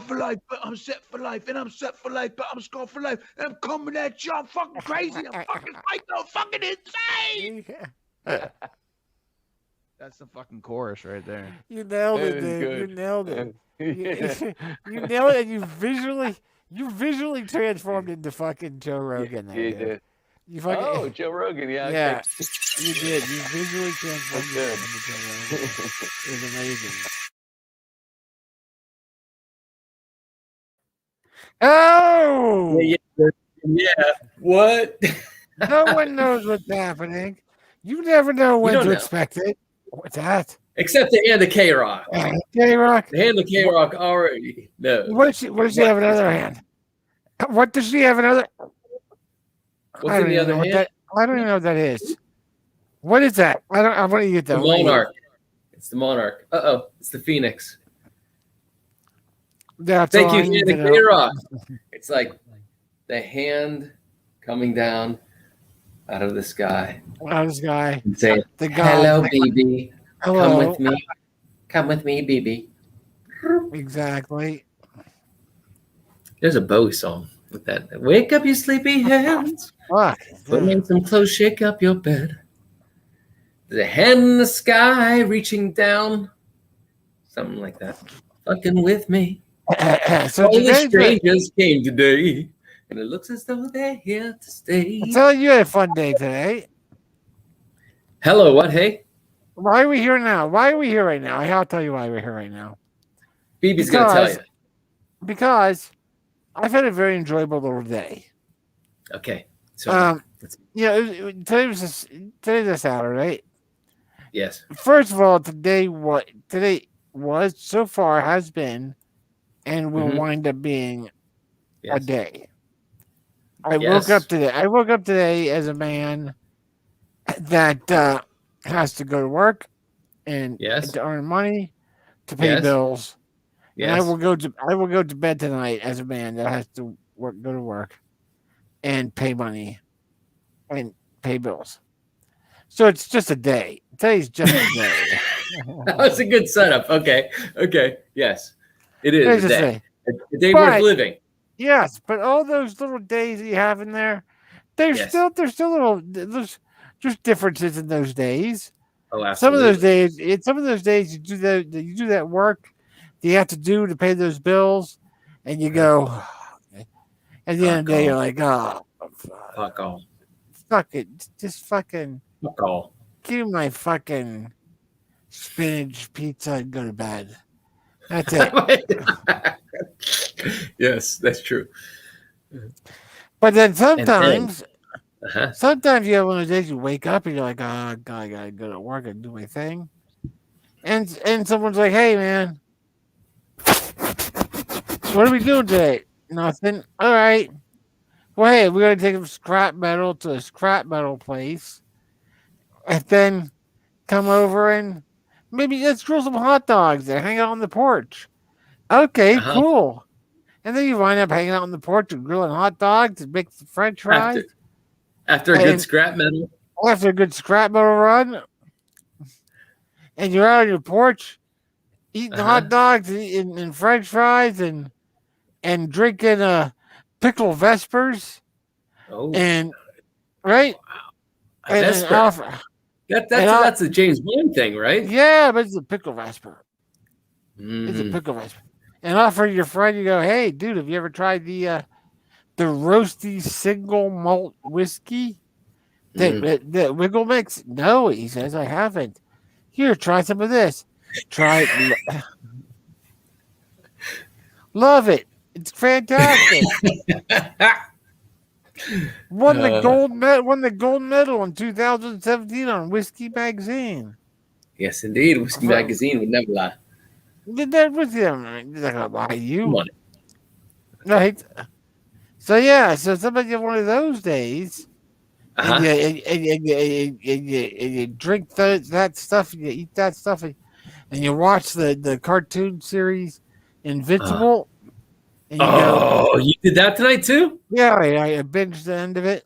for life, but I'm set for life, and I'm set for life, but I'm scarred for life, and I'm coming at you. I'm fucking crazy. I'm fucking psycho, fucking insane. That's the fucking chorus right there. You nailed it, That is dude. You good. nailed it. Yeah. You nailed it, and you visually transformed into fucking Joe Rogan. There, You dude. did. You fucking, Oh, Joe Rogan. Yeah. yeah, Okay. you did. You visually transformed That's yourself into Joe Rogan. It was amazing. Oh, Yeah. What? no one knows what's happening. You never know when don't to know. expect it. What's that? Except the hand of K Rock. J Rock. The hand of K Rock already knows. What does she have in another hand? What does she have in another? What's in the other hand? I don't even know what that is. What is that? I want to get The that. Monarch. It's the Monarch. It's the Phoenix. That's Thank all you, I need hand to of know. K Rock. It's like the hand coming down out of the sky Oh, this guy. and saying, The guy. "Hello, baby. Come Hello. with me. Come with me, baby." Exactly. There's a Bowie song with that. Wake up, you sleepy hands. Fuck. Put in some clothes, shake up your bed. The hand in the sky reaching down. Something like that. Fucking with me. So All the today's strangers came today. And it looks as though they're here to stay. I'm telling you, had a fun day today. Hello, what? Hey? Why are we here now? Why are we here right now? I'll tell you why we're here right now. BB's going to tell you. Because I've had a very enjoyable little day. Okay. So, Today's a Saturday. yes. First of all, today was so far has been and will Mhm. wind up being a Yes. day. I Yes. woke up today as a man that has to go to work and Yes. to earn money to pay Yes. bills. And I Yes. will go to bed tonight as a man that has to go to work and pay money and pay bills. So it's just a day. Today's just a day. That was a good setup. Okay. Okay. Yes. It is Today's a just day. a day. A day But- worth living. Yes, but all those little days that you have in there, there's Yes. still little there's differences in those days. Oh, Some of absolutely. those days you do that work that you have to do to pay those bills, and you go at the end of the day you're like, oh, Fuck all. fuck it, just fucking Fuck all. give me my fucking spinach pizza and go to bed. That's it. Yes, that's true. But then sometimes Uh-huh. Sometimes you have one of those days you wake up and you're like, oh, God, I gotta go to work and do my thing. And someone's like, hey, man, what are we doing today? Nothing. All right. Well, hey, we're going to take some scrap metal to a scrap metal place and then come over and maybe let's grill some hot dogs and hang out on the porch. Okay, Uh-huh. cool. And then you wind up hanging out on the porch and grilling hot dogs and making some french fries. After a good And- scrap metal. After a good scrap metal run, and you're out on your porch eating Uh-huh. hot dogs and french fries and drinking pickle Vespers Oh, and right and Vesper. offer, That's a James Bond thing, right? yeah, but it's a pickle Vesper. It's a Mhm. pickle Vesper. And offer your friend, you go, hey, dude, have you ever tried the roasty single malt whiskey that Wiggle makes? No, he says, I haven't. Here, try some of this. Try it. Love it. It's fantastic. Won the gold medal in 2017 on Whiskey Magazine. Yes, indeed. Whiskey Magazine would never lie. Did that with him. He's not gonna lie to you. Come on. Right. So yeah, so somebody have one of those days Uh-huh. and you drink that stuff, and you eat that stuff, and you watch the cartoon series Invincible. And you go, Oh, you did that tonight too? yeah, I binged the end of it.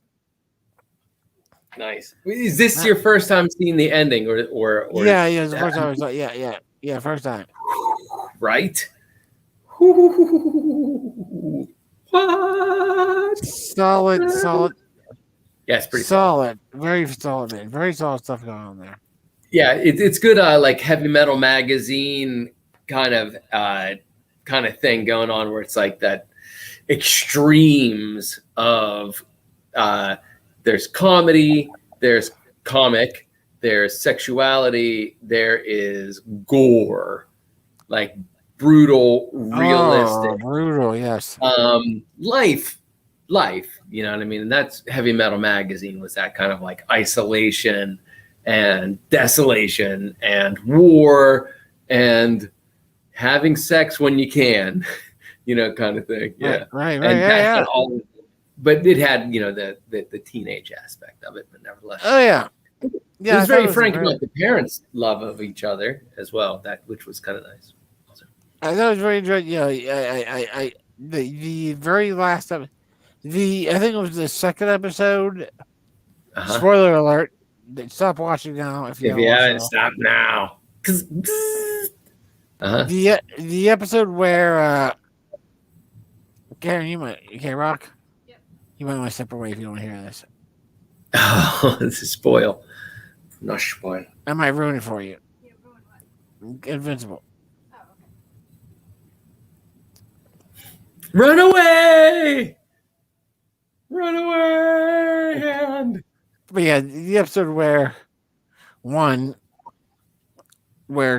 Nice. Is this your first time seeing the ending, or Yeah, it was the first time I was like, yeah, first time. right? Ooh, what? Solid, Yeah, it's pretty solid. very solid, man. Very solid stuff going on there. Yeah, it's good. Like heavy metal magazine kind of thing going on, where it's like that extremes of there's comedy, there's comic, there's sexuality, there is gore, like brutal, realistic, brutal. Yes. life. You know what I mean? And that's heavy metal magazine was that kind of like isolation and desolation and war and having sex when you can, kind of thing. Yeah. Right. And Yeah. all, but it had, the teenage aspect of it, but nevertheless. Oh yeah. Yeah. It was very frank about the parents' love of each other as well, which was kind of nice. I thought it was very good. The very last of I think it was the second episode. Spoiler alert. Stop watching now if you haven't. Stop now. The episode where Karen, Rock? Yep. You might want to step away if you don't want to hear this. Oh, this is spoil. Not spoil. I might ruin it for you. Yeah, ruin what? Invincible. Oh, okay. Run away! Run away! And but yeah, the episode where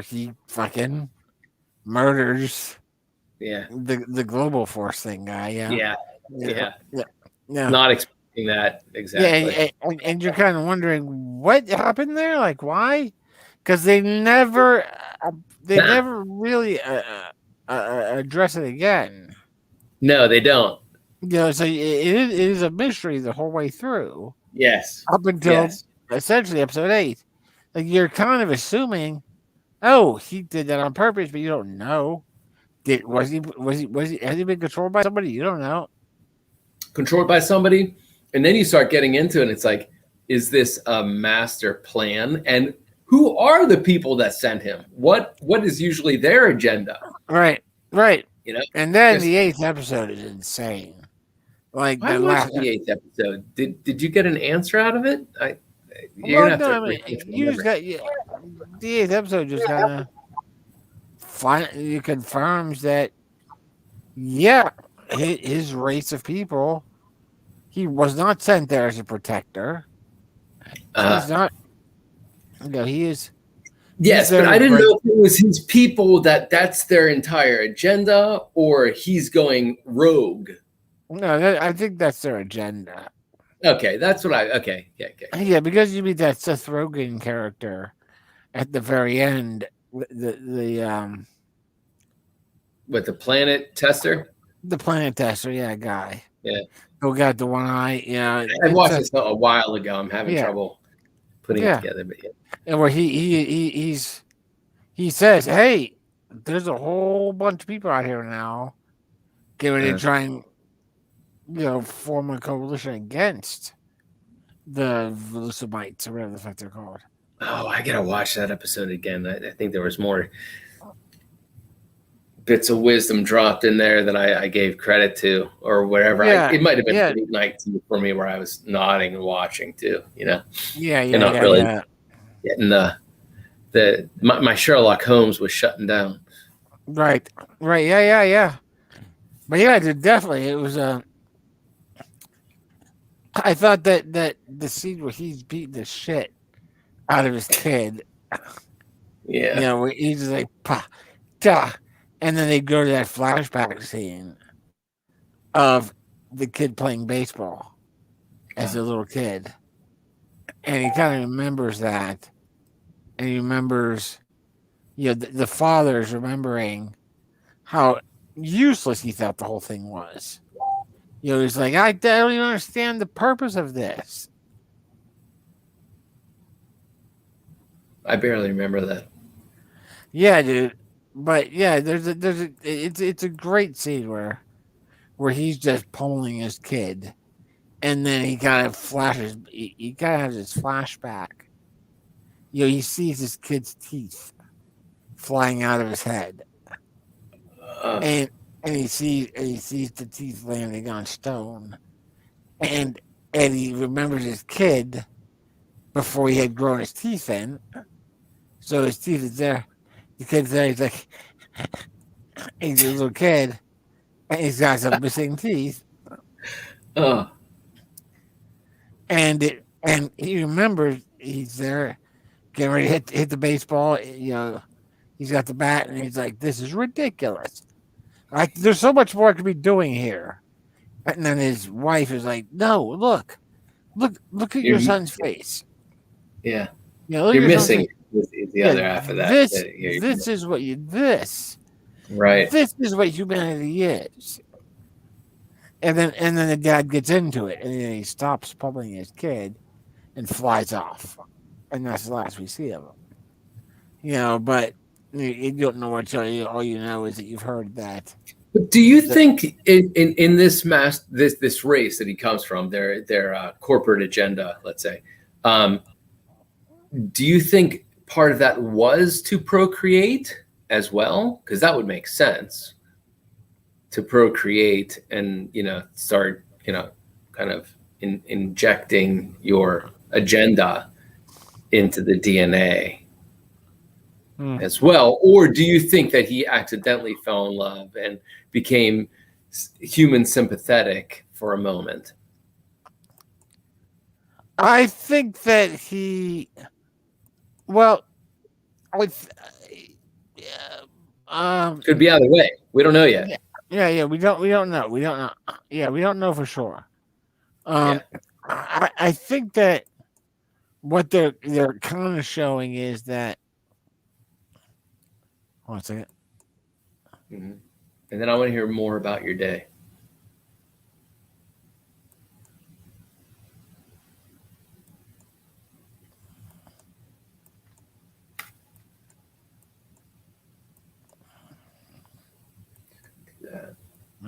he fucking murders the Global Force thing guy. Yeah. Not expecting that exactly. Yeah, and you're kind of wondering what happened there, like why? Because they never really address it again. No, they don't. So it is a mystery the whole way through. Yes. Up until essentially episode 8. Like you're kind of assuming, oh, he did that on purpose, but you don't know. Has he been controlled by somebody? You don't know. Controlled by somebody, and then you start getting into it, and it's like, is this a master plan? And who are the people that sent him? What is usually their agenda? Right. And then the 8th episode is insane. Like I watched the 8th episode. Did you get an answer out of it? The 8th episode just kind of confirms that his race of people, he was not sent there as a protector. He's not. He is. Yes, but I didn't know if it was his people that's their entire agenda, or he's going rogue. No, I think that's their agenda. Okay, that's what okay. Yeah, because you meet that Seth Rogen character at the very end, the with the planet tester? The planet tester, guy. Yeah. Who got the one eye, I watched this a while ago. I'm having trouble putting it together, but and where he says, "Hey, there's a whole bunch of people out here now, getting ready to try and form a coalition against the Velocimites or whatever the fuck they're called." Oh, I gotta watch that episode again. I think there was more bits of wisdom dropped in there that I gave credit to, or whatever. It might have been a night for me where I was nodding and watching too. And not really getting my Sherlock Holmes was shutting down. Right. Yeah. But definitely it was I thought that the scene where he's beating the shit out of his kid. Yeah. Where he's just like, pa, da. And then they go to that flashback scene of the kid playing baseball as a little kid. And he kind of remembers that. And he remembers, the father's remembering how useless he thought the whole thing was. He's like, I don't even understand the purpose of this. I barely remember that. Yeah, dude. But it's a great scene where he's just pulling his kid, and then he kind of flashes. He kind of has this flashback. He sees his kid's teeth flying out of his head, and and he sees the teeth landing on stone, and he remembers his kid before he had grown his teeth in. So his teeth is there. The kid's there. He's like, he's a little kid, and he's got some missing teeth. Oh. And he remembers he's there, getting ready to hit the baseball. You know, he's got the bat, and he's like, "This is ridiculous. Like, there's so much more I could be doing here." And then his wife is like, "No, look at your son's face. Yeah, you know, you're missing the other half of that. This is what right. This is what humanity is." And then the dad gets into it, and then he stops pummeling his kid and flies off, and that's the last we see of him. You know, but you don't know what to tell you. All you know is that you've heard that. But do you think in this this race that he comes from, their corporate agenda, let's say, do you think part of that was to procreate as well? Because that would make sense, to procreate and, you know, start, you know, kind of injecting your agenda into the DNA as well. Or do you think that he accidentally fell in love and became human sympathetic for a moment? I think that he, well, could be either way. We don't know yet. Yeah, we don't know. Yeah, we don't know for sure. I think that what they're kind of showing is that. Hold on a second. Mm-hmm. And then I want to hear more about your day.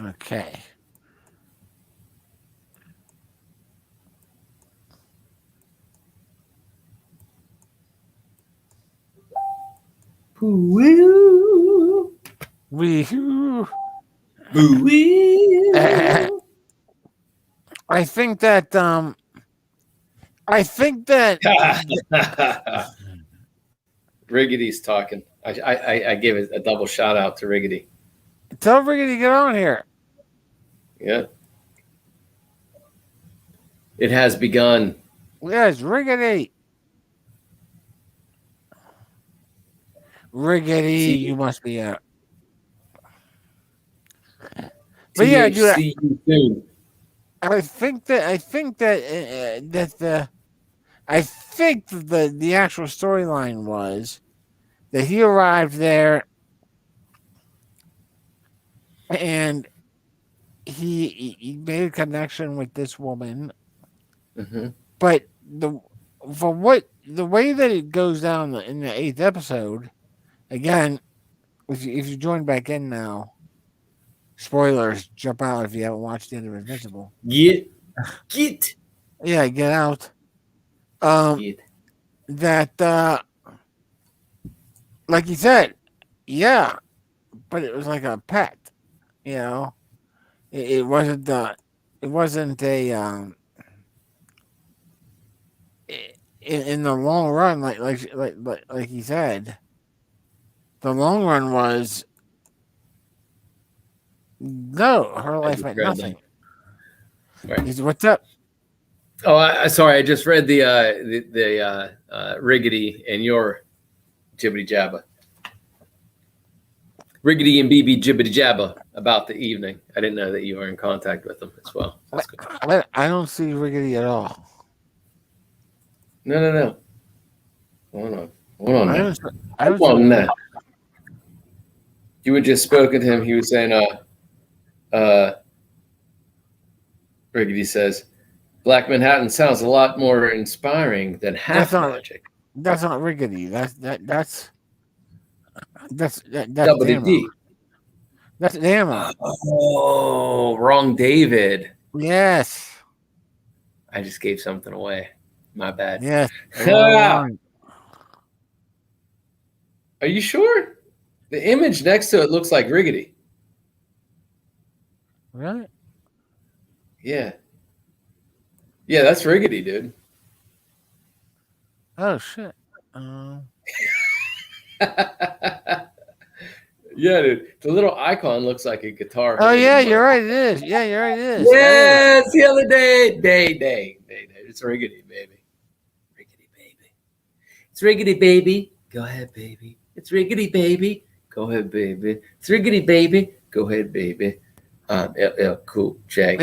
Okay. Woo. Wee-hoo. Woo. I think that Riggity's talking. I gave a double shout out to Riggity. Tell Riggity to get on here. Yeah. It has begun. Yes, Riggity. Riggity, you must be out. But yeah, dude, see you soon. I think the actual storyline was that he arrived there and he made a connection with this woman, but the way that it goes down in the 8th episode, again, if you join back in now, spoilers, jump out if you haven't watched the end of Invincible. Get out. That like you said, yeah, but it was like a pet, you know. It wasn't a in the long run, like he said, the long run was no, her life meant nothing. Right. What's up? Oh, sorry, I just read the Riggity and your Jibbity Jabba. Riggity and BB Jibbity Jabba about the evening. I didn't know that you were in contact with them as well. That's good. I don't see Riggity at all. No. Hold on. I don't. You had just spoken to him. He was saying, Riggity says, Black Manhattan sounds a lot more inspiring than Half Magic. That's not Riggity. That's WD. That's Dama. Oh, wrong David. Yes. I just gave something away. My bad. Yes. Are you sure? The image next to it looks like Riggity. Really? Yeah. Yeah, that's Riggedy, dude. Oh shit. Yeah, dude. The little icon looks like a guitar. Oh yeah, you're right. It is. Yeah, you're right. It is. Yeah, it's the other day. It's Riggedy, baby. Riggedy, baby. It's Riggedy, baby. Go ahead, baby. It's Riggedy, baby. Go ahead, baby. It's Riggedy, baby. Go ahead, baby. LL Cool J.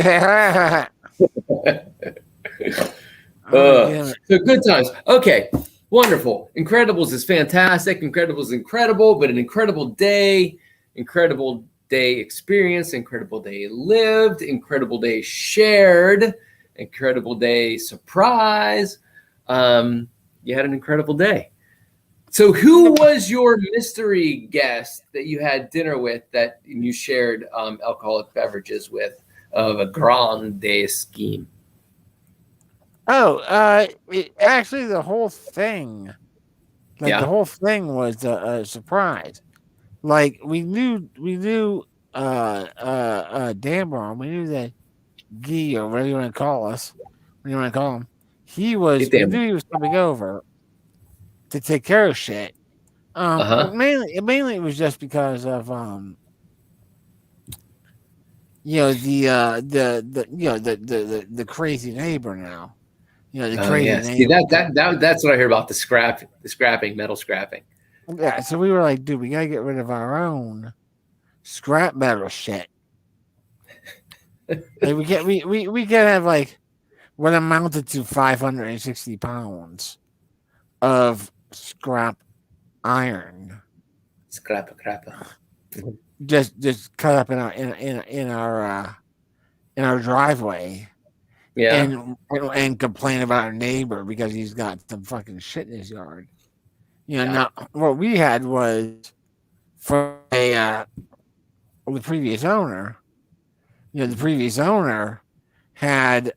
So good times. Okay, wonderful. Incredibles is fantastic. Incredibles is incredible, but an incredible day experience, incredible day lived, incredible day shared, incredible day surprise. You had an incredible day. So who was your mystery guest that you had dinner with that you shared alcoholic beverages with of a grande scheme? Oh, actually, the whole thing, the whole thing was a surprise. Like we knew, Dambron, we knew that Guy, or whatever you want to call us, what do you want to call him, we knew he was coming over to take care of shit. Mainly it was just because of the crazy neighbor now. The crazy neighbor. See, that's what I hear about the scrapping, metal scrapping. Yeah, so we were like, dude, we gotta get rid of our own scrap metal shit. Like we can have like what amounted to 560 pounds of scrap iron. Scrap. Just cut up in our driveway. Yeah. And complain about our neighbor because he's got some fucking shit in his yard. Now what we had was for the previous owner. The previous owner had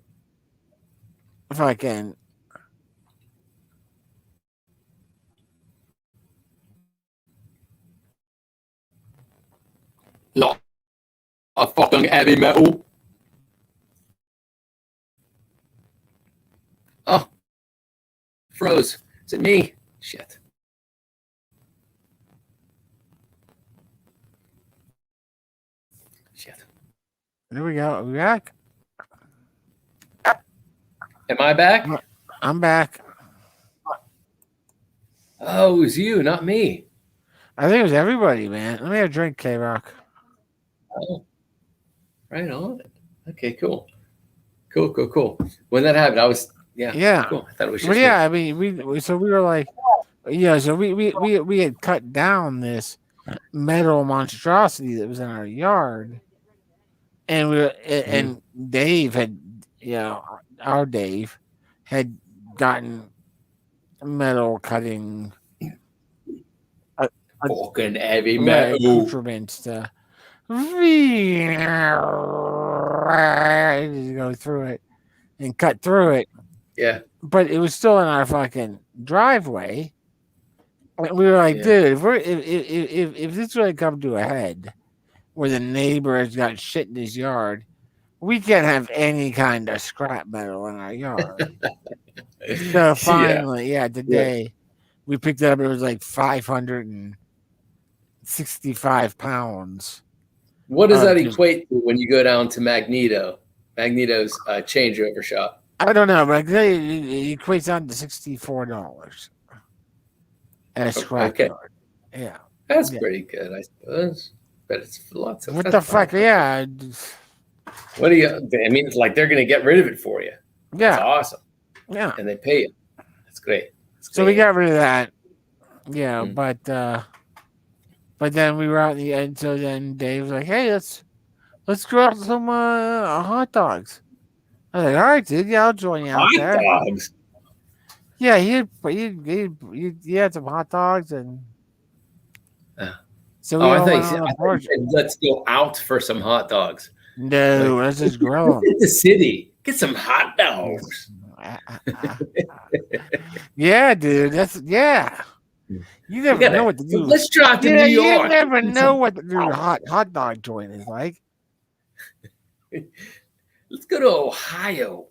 fucking lot of fucking heavy metal. Oh, froze. Is it me? Shit. There we go. Are we back? Am I back? I'm back. Oh, it was you, not me. I think it was everybody, man. Let me have a drink, K-Rock. Oh, right on. Okay, cool. When that happened, I was cool. I thought it was just I mean, we were like, so we had cut down this metal monstrosity that was in our yard, and and Dave had, our Dave had gotten metal cutting, fucking heavy metal accoutrements to go through it and cut through it. Yeah. But it was still in our fucking driveway. And we were like, dude, if this really come to a head where the neighbor has got shit in his yard, we can't have any kind of scrap metal in our yard. So finally, today we picked it up. It was like 565 pounds. What does that equate to when you go down to Magneto's changeover shop? I don't know, but it equates down to $64 at a scrap yard. Yeah, that's pretty good, I suppose. But it's lots of. What the fuck? Yeah. What do you? I mean, it's like they're going to get rid of it for you. Yeah, that's awesome. Yeah, and they pay you. That's great. So we got rid of that. Yeah, but then we were out in the end. So then Dave was like, "Hey, let's go out some hot dogs." I was like, "All right, dude. Yeah, I'll join you out there." Hot dogs. Yeah, he had some hot dogs and. So I think let's go out for some hot dogs. No, let's just grill them. In the city, get some hot dogs. Yeah, dude. You never know what to do. Let's drive to New York. You never know what the hot dog joint is like. Let's go to Ohio,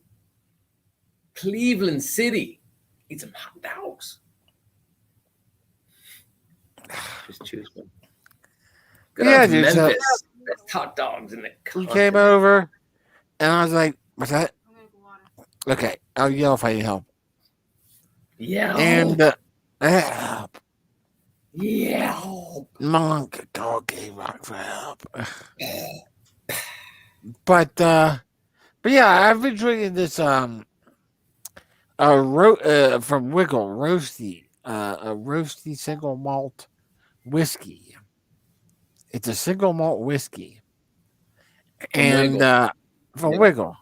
Cleveland City, eat some hot dogs. Just choose one. Go down to Memphis. Best hot dogs in the country. He came over, and I was like, "What's that?" Okay, I'll yell if I need help. Yeah. And help. Yeah. Monk called K-Rock for help. But yeah, I've been drinking this from Wiggle Roasty, a roasty single malt whiskey. It's a single malt whiskey, and from Wiggle.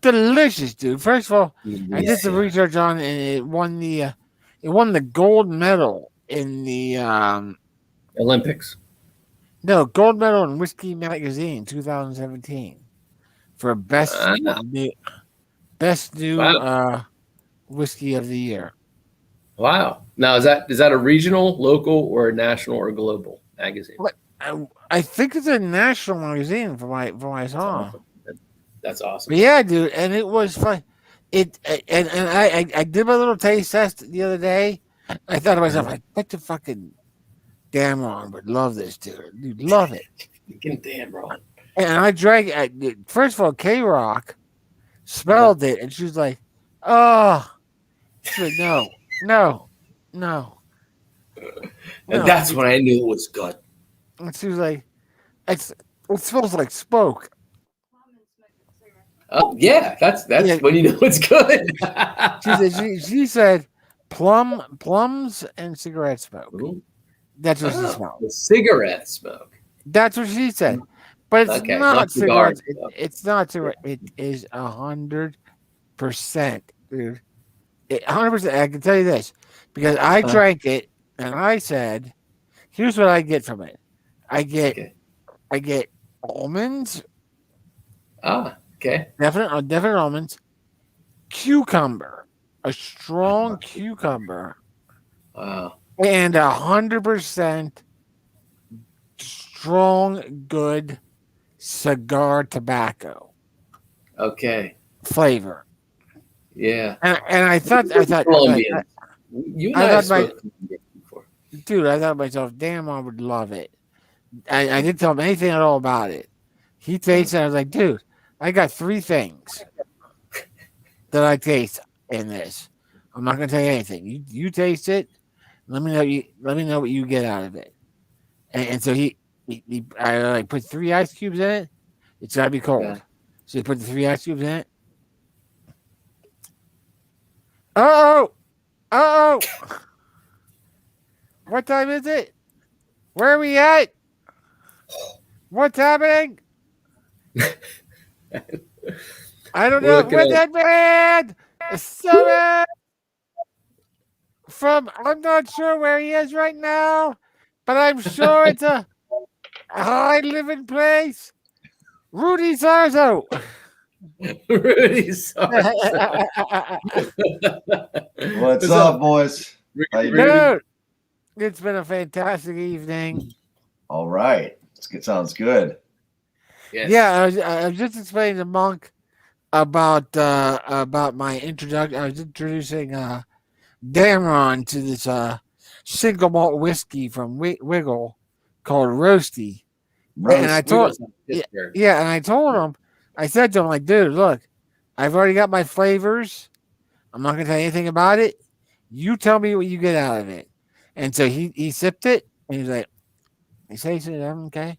Delicious, dude. First of all, I did some research on it, and it won the gold medal in the Olympics. No, gold medal in Whiskey Magazine 2017 for best new whiskey of the year. Wow. Now is that a regional, local, or a national or global magazine? I think it's a national magazine from what I saw. That's awesome. But yeah, dude, and it was fun. I did my little taste test the other day. I thought to myself, I bet the fucking Damron would love this, dude. You'd love it. Fucking Damron. And I drank it. First of all, K-Rock smelled it, and she was like, "Oh," she was like, no. And that's when I knew it was good. And she was like, "It smells like smoke." Oh yeah, that's when you know it's good. she said plums and cigarette smoke. Ooh. That's what she smelled. Cigarette smoke. That's what she said. But it's not cigarettes. It's not cigarette. It is 100%, dude. 100%. I can tell you this because I drank it and I said, "Here's what I get from it. I get almonds. Okay. Definite almonds. Cucumber, a strong cucumber. Wow. And 100% strong, good cigar tobacco. Okay. Flavor. Yeah. And I thought Colombian. You and I spoke before. Dude, I thought to myself, damn, I would love it. I didn't tell him anything at all about it. He tasted it. I was like, dude, I got 3 things that I taste in this. I'm not gonna tell you anything. You taste it. Let me know what you get out of it. And so I put 3 ice cubes in it. It's gotta be cold. Yeah. So you put the 3 ice cubes in it. Uh oh. What time is it? Where are we at? What's happening? I don't know. Where's that man? So bad. I'm not sure where he is right now, but I'm sure it's a high living place. Rudy Sarzo. Rudy Sarzo. What's up, boys? How you doing? It's been a fantastic evening. All right. Sounds good. Yes. Yeah, I was just explaining to Monk about my introduction. I was introducing Damron to this single malt whiskey from Wiggle called Roasty. And I told and I told him, I said to him, like, dude, look, I've already got my flavors. I'm not gonna tell you anything about it. You tell me what you get out of it. And so he sipped it, and he's like, he said, okay.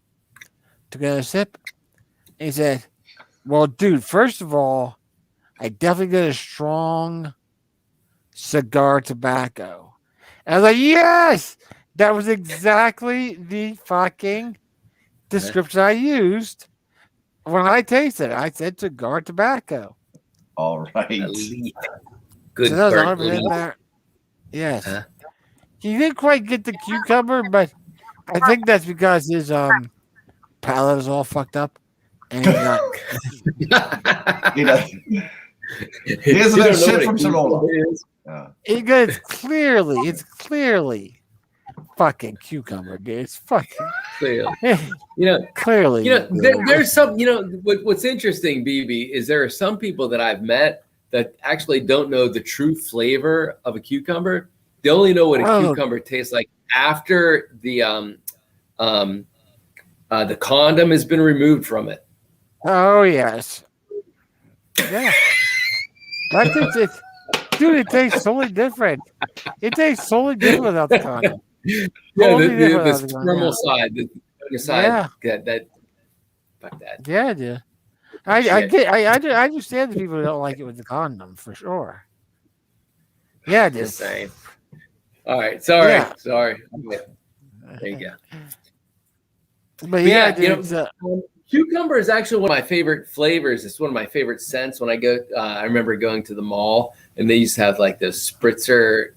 Took another sip. And he said, well, dude, first of all, I definitely get a strong cigar tobacco. And I was like, yes! That was exactly the fucking description I used when I tasted it. I said cigar tobacco. All right. Good. So that was 100% there. Yes. Huh? He didn't quite get the cucumber, but I think that's because his palate is all fucked up. And he's not. He doesn't have shit from Sonoma. It's clearly fucking cucumber, dude. It's fucking clearly. There's some. What's interesting, BB, is there are some people that I've met that actually don't know the true flavor of a cucumber. They only know what a cucumber tastes like after the condom has been removed from it. Oh yes, yeah. Dude, it tastes totally different. It tastes totally different without the condom. Yeah, the thermal side, the side. Yeah. Fuck that. Yeah, dude. I understand the people who don't like it with the condom for sure. Yeah, dude. Just saying. All right, sorry. There you go. But yeah, dude, cucumber is actually one of my favorite flavors. It's one of my favorite scents. When I go, I remember going to the mall and they used to have like those spritzer,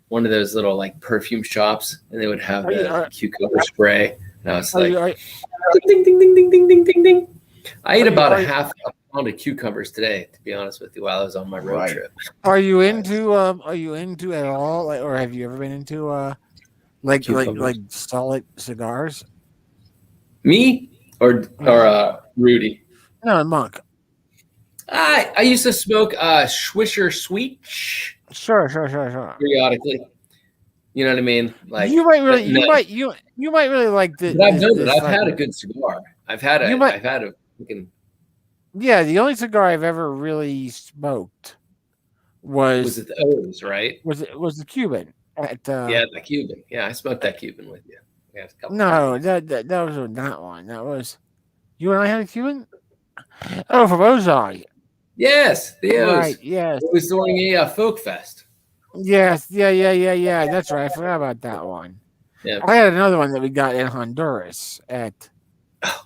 one of those little like perfume shops, and they would have the cucumber spray. And I was like, ding, ding, ding, ding, ding, ding, ding, ding. I ate about a half a pound of cucumbers today, to be honest with you, while I was on my road trip. Are you into at all, or have you ever been into like solid cigars? Me or Rudy? No, Monk. I used to smoke Swisher Sweet. Sure. Periodically. You know what I mean? Like you might really like this. I've had a good cigar. I've had a fucking. Yeah, the only cigar I've ever really smoked was it the O's, right? Was the Cuban at the Cuban. Yeah, I smoked that Cuban with you. No, that was not one. That was you and I had a Cuban. Oh, from Ozai. Yes, the O's. Right. Yes. It was during a folk fest. Yes. Yeah. That's right. I forgot about that one. Yeah. I had another one that we got in Honduras on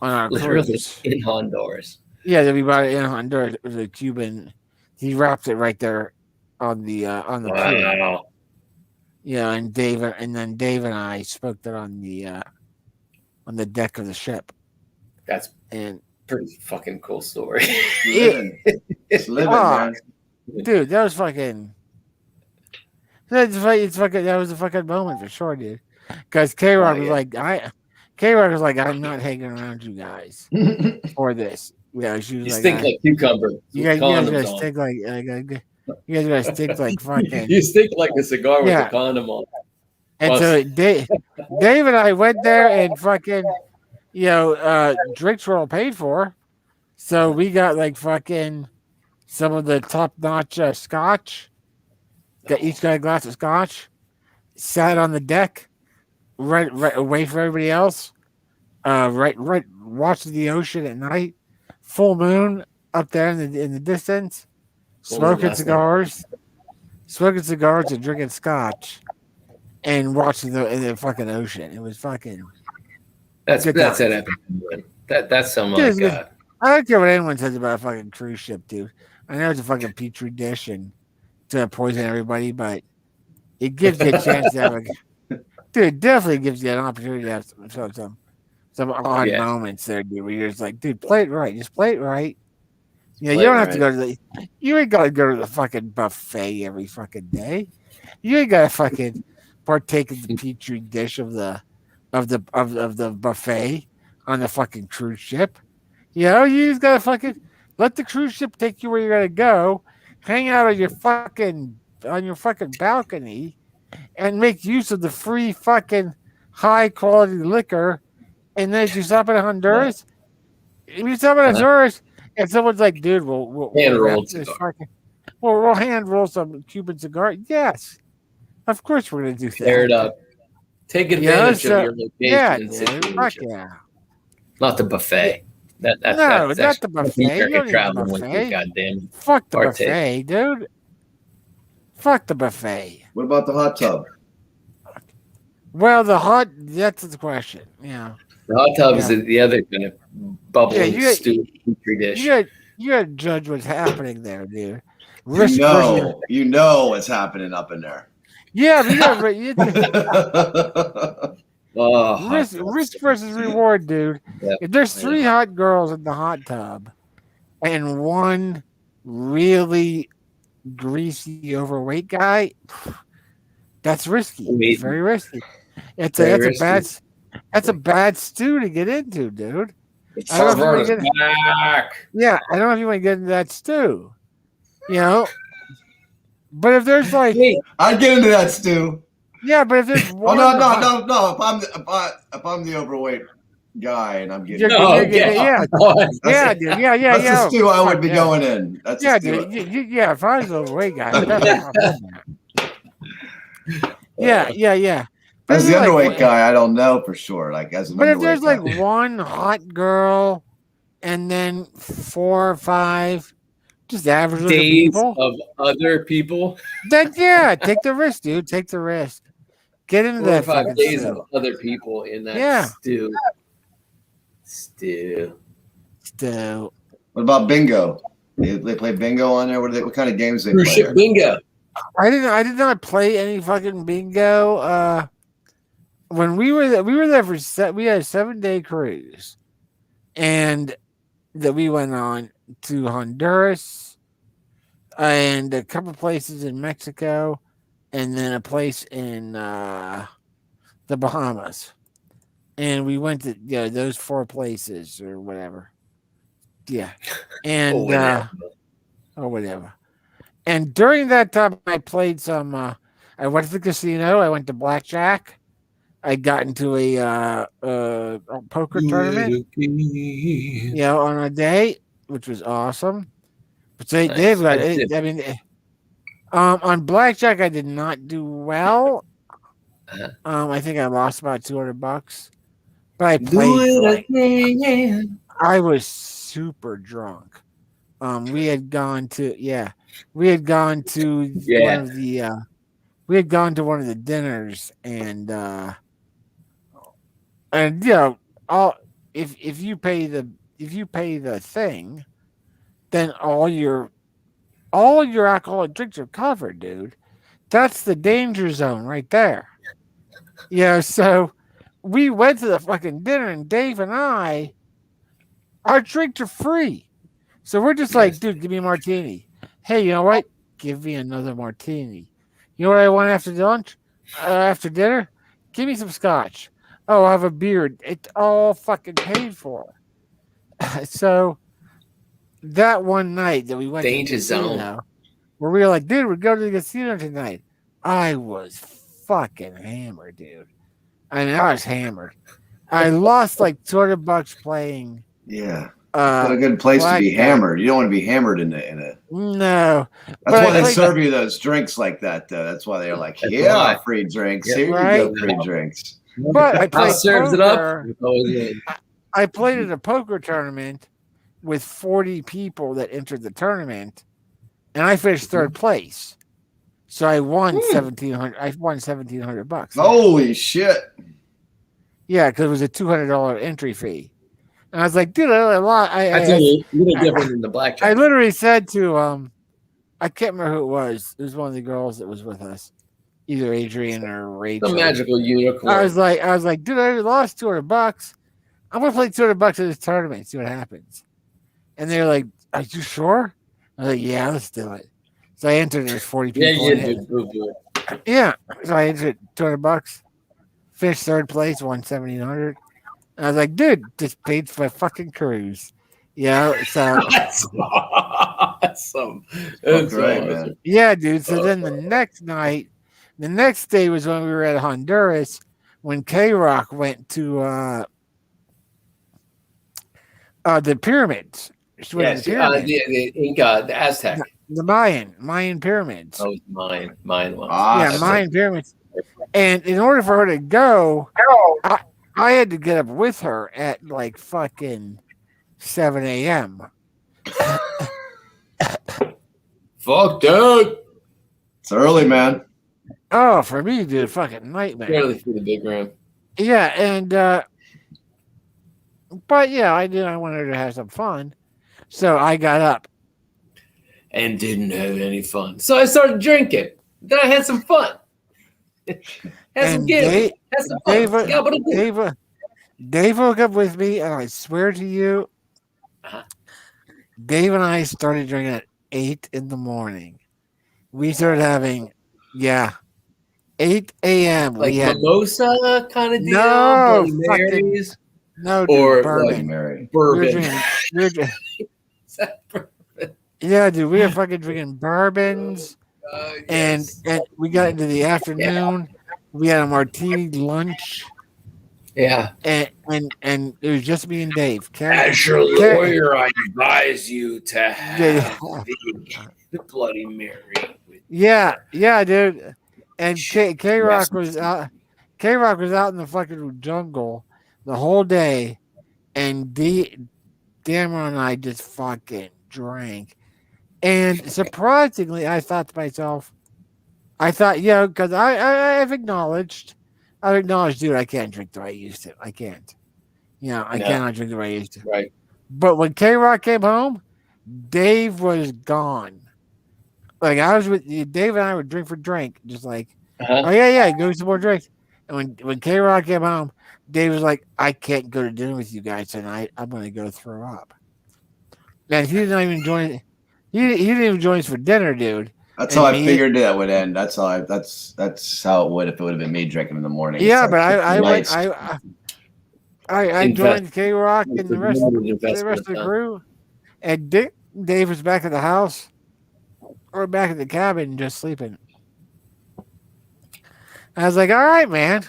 our cruise. In Honduras. Yeah, that we bought it in Honduras. It was a Cuban. He wrapped it right there on the wow. Cruise. Yeah, and Dave and I smoked it on the deck of the ship. That's pretty fucking cool story. It's living, man. Dude, that was fucking. That was a fucking moment for sure, dude. Because K-Rock was like, I'm not hanging around you guys for this. Yeah, she was you like, stink like cucumber. You guys gotta stink like you guys gotta stink like fucking. You stink like a cigar with a condom on. And so Dave and I went there and fucking, drinks were all paid for. So we got like fucking some of the top-notch scotch. Each got a glass of scotch. Sat on the deck, right away from everybody else. Right, watching the ocean at night. Full moon up there in the distance. Smoking cigars and drinking scotch, and watching the fucking ocean. It was fucking. That's an epic. That's so much. I don't care what anyone says about a fucking cruise ship, dude. I know it's a fucking petri dish and to poison everybody, but it gives you a chance to have dude. It definitely gives you an opportunity to have some odd moments there, dude. Where you're just like, dude, play it right. Just play it right. You don't have to go to you ain't gotta go to the fucking buffet every fucking day. You ain't gotta fucking partake in the petri dish of the buffet on the fucking cruise ship. You just gotta fucking let the cruise ship take you where you're gonna go, hang out on your fucking balcony, and make use of the free fucking high quality liquor. And then if you stop in Honduras, and someone's like, dude, we'll hand roll some Cuban cigar. Yes, of course we're gonna do that. Tear it up. Take advantage of your location. Not the buffet. Not the buffet. You don't traveling with you, goddamn. Fuck the buffet, dude. Fuck the buffet. What about the hot tub? Well, that's the question. Yeah. The hot tub is the other kind of bubbling stew petri dish. You gotta judge what's happening there, dude. You know what's happening up in there. Yeah, risk versus reward, dude. Yep. If there's 3 hot girls in the hot tub and one really greasy, overweight guy, That's risky. It's very risky. That's a bad stew to get into, dude. It's back. Yeah, I don't know if you want to get into that stew. You know, but if there's like, I'd get into that stew. Yeah, but if there's one, no. If I'm the overweight guy and I'm getting, dude, yeah. That's the stew I would be going in. That's dude. If I was the overweight guy, yeah. As the underweight guy, I don't know for sure. Like as an, but if there's like one hot girl, and then 4 or 5. Just average days people. Of other people. Then take the risk, dude. Take the risk. Get into 4 or that 5 days stew. of other people in that stew. What about bingo? They play bingo on there. What kind of games they Cruise play? ship bingo. I did not play any fucking bingo. When we were there, we had a 7-day cruise, and that we went on to Honduras and a couple places in Mexico, and then a place in the Bahamas. And we went to those 4 places or whatever. Yeah. And whatever. And during that time I played some I went to the casino, I went to blackjack. I got into a poker tournament, on a day, which was awesome. But they've got it. I mean, on blackjack, I did not do well. I think I lost about $200, but I played. I was super drunk. We had gone to one of the dinners, and if you pay the thing, then all your alcoholic drinks are covered, dude. That's the danger zone right there. So we went to the fucking dinner, and Dave and our drinks are free. So we're just like, dude, give me a martini. Hey, you know what? Give me another martini. You know what I want after lunch? After dinner? Give me some scotch. Oh, I have a beer. It's all fucking paid for. So that one night that we went Danger to the casino, zone, where we were like, dude, we're going to the casino tonight. I was fucking hammered, dude. I mean, I was hammered. I lost like $200 playing. Yeah. It's a good place to be hammered. You don't want to be hammered in a. No. That's why they serve you those drinks like that, though. That's why they're like, free drinks. Here you go, free drinks. But I played serves poker. it up. I played in a poker tournament with 40 people that entered the tournament, and I finished 3rd place. So I won $1,700. I won $1,700. Holy shit! Yeah, because it was a $200 entry fee. And I was like, dude, that's a little different than the blackjack. I literally said to I can't remember who it was. It was one of the girls that was with us, either Adrian or Rachel. The magical unicorn. I was like, dude, I lost $200. I'm gonna play $200 in this tournament, see what happens. And they're like, are you sure? I was like, yeah, let's do it. So I entered. There's 40 people. Yeah. So I entered $200. Finished 3rd place, won $1,700. And I was like, dude, just paid for a fucking cruise. So that's awesome. That's great, awesome. man. Yeah, dude. So then the next day was when we were at Honduras, when K-Rock went to the pyramids. Yes, the Inca, the Aztec. The Mayan pyramids. Oh, Mayan ones. Mayan pyramids. And in order for her to go, I had to get up with her at like fucking 7 a.m. Fuck, dude. It's early, man. Oh, for me, dude, a fucking nightmare. Barely through the big room. Yeah, and but yeah, I wanted her to have some fun. So I got up. And didn't have any fun. So I started drinking. Then I had some fun. Had some giggles. Had some fun. Dave woke up with me, and I swear to you, Dave and I started drinking at 8 in the morning. We started having, 8 a.m. Like we had mimosa kind of deal, no Bloody Marys, no, dude, or bourbon. like Mary. bourbon. Yeah, dude, we were fucking drinking bourbons, Yes. and we got into the afternoon. We had a martini lunch. Yeah. And it was just me and Dave. As your lawyer, I advise you to have the Bloody Mary. Yeah, dude. And K Rock was out. K Rock was out in the fucking jungle the whole day, and Damon and I just fucking drank. And surprisingly, I thought to myself, because I've acknowledged, dude, I can't drink the way I used to. I can't. I cannot drink the way I used to. Right. But when K Rock came home, Dave was gone. Like I was with Dave and I would drink for drink, just like, oh yeah, go get some more drinks. And when K Rock came home, Dave was like, I can't go to dinner with you guys tonight. I'm going to go throw up. And he didn't even join. He didn't even join us for dinner, dude. That's how I figured that would end. That's how it would if it would have been me drinking in the morning. Yeah, but I joined K Rock and the rest of the crew, and Dave was back at the house or back at the cabin just sleeping. I was like, all right, man.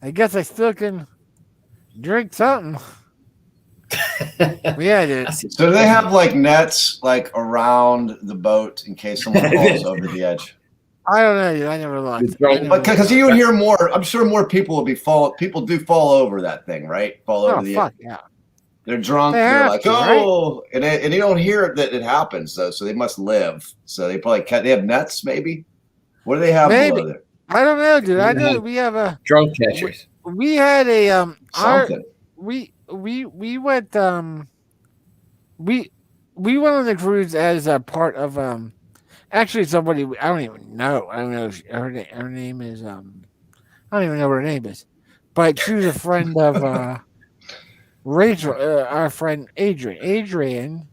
I guess I still can drink something. Yeah, dude. So do they have like nets like around the boat in case someone falls over the edge? I don't know, dude. I never looked. Because you would hear more. I'm sure more people will be People do fall over that thing, right? Fall over the edge. Yeah. They're drunk. They're like, oh, right? and you don't hear that it happens though. So they must live. So they probably they have nets, maybe. What do they have below there? I don't know, dude. I know we have a drunk catchers. We had a something. We went we went on the cruise as a part of actually somebody I don't even know. I don't know if her name is I don't even know what her name is. But she was a friend of Rachel, our friend Adrian,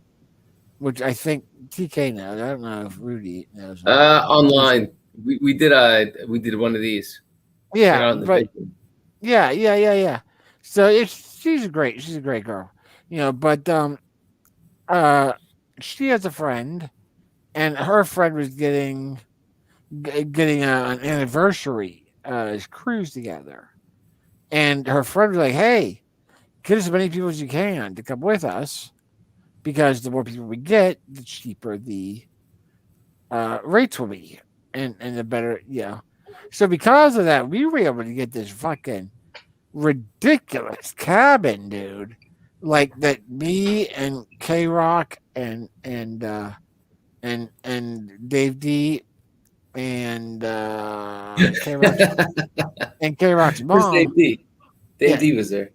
which I think TK knows. I don't know if Rudy knows. Online. We did one of these. Yeah, but yeah. So she's a great girl, But she has a friend, and her friend was getting an anniversary cruise together, and her friend was like, "Hey, get as many people as you can to come with us, because the more people we get, the cheaper the rates will be." And the better, So because of that, we were able to get this fucking ridiculous cabin, dude. Like that, me and K Rock and Dave D and K Rock's mom. Where's Dave D? Dave D was there.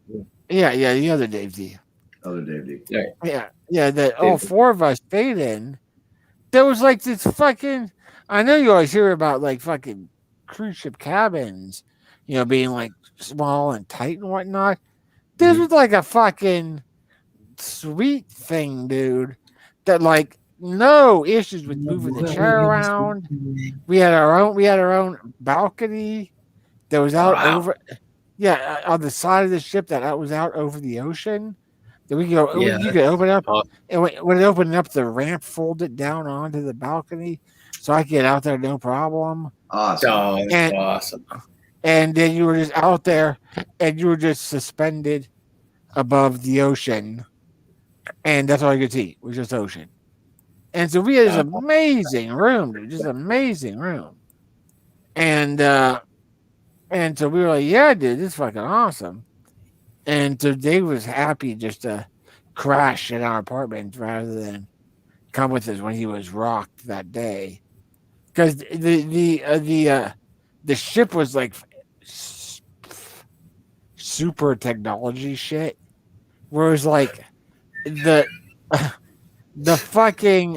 Yeah, the other Dave D. Other Dave D. Yeah. That all four of us stayed in. There was like this fucking. I know you always hear about like fucking cruise ship cabins, being like small and tight and whatnot. This was like a fucking sweet thing, dude. That like no issues with moving the chair around. We had our own balcony that was out over, on the side of the ship that was out over the ocean. That we could go, you could open up, and when it opened up, the ramp folded down onto the balcony. So I could get out there no problem. Awesome. Oh, that's awesome. And then you were just out there and you were just suspended above the ocean. And that's all you could see was just ocean. And so we had this amazing room, dude. Just amazing room. And so we were like, yeah, dude, this is fucking awesome. And so Dave was happy just to crash in our apartment rather than come with us when he was rocked that day. Because the ship was like super technology shit, whereas like the fucking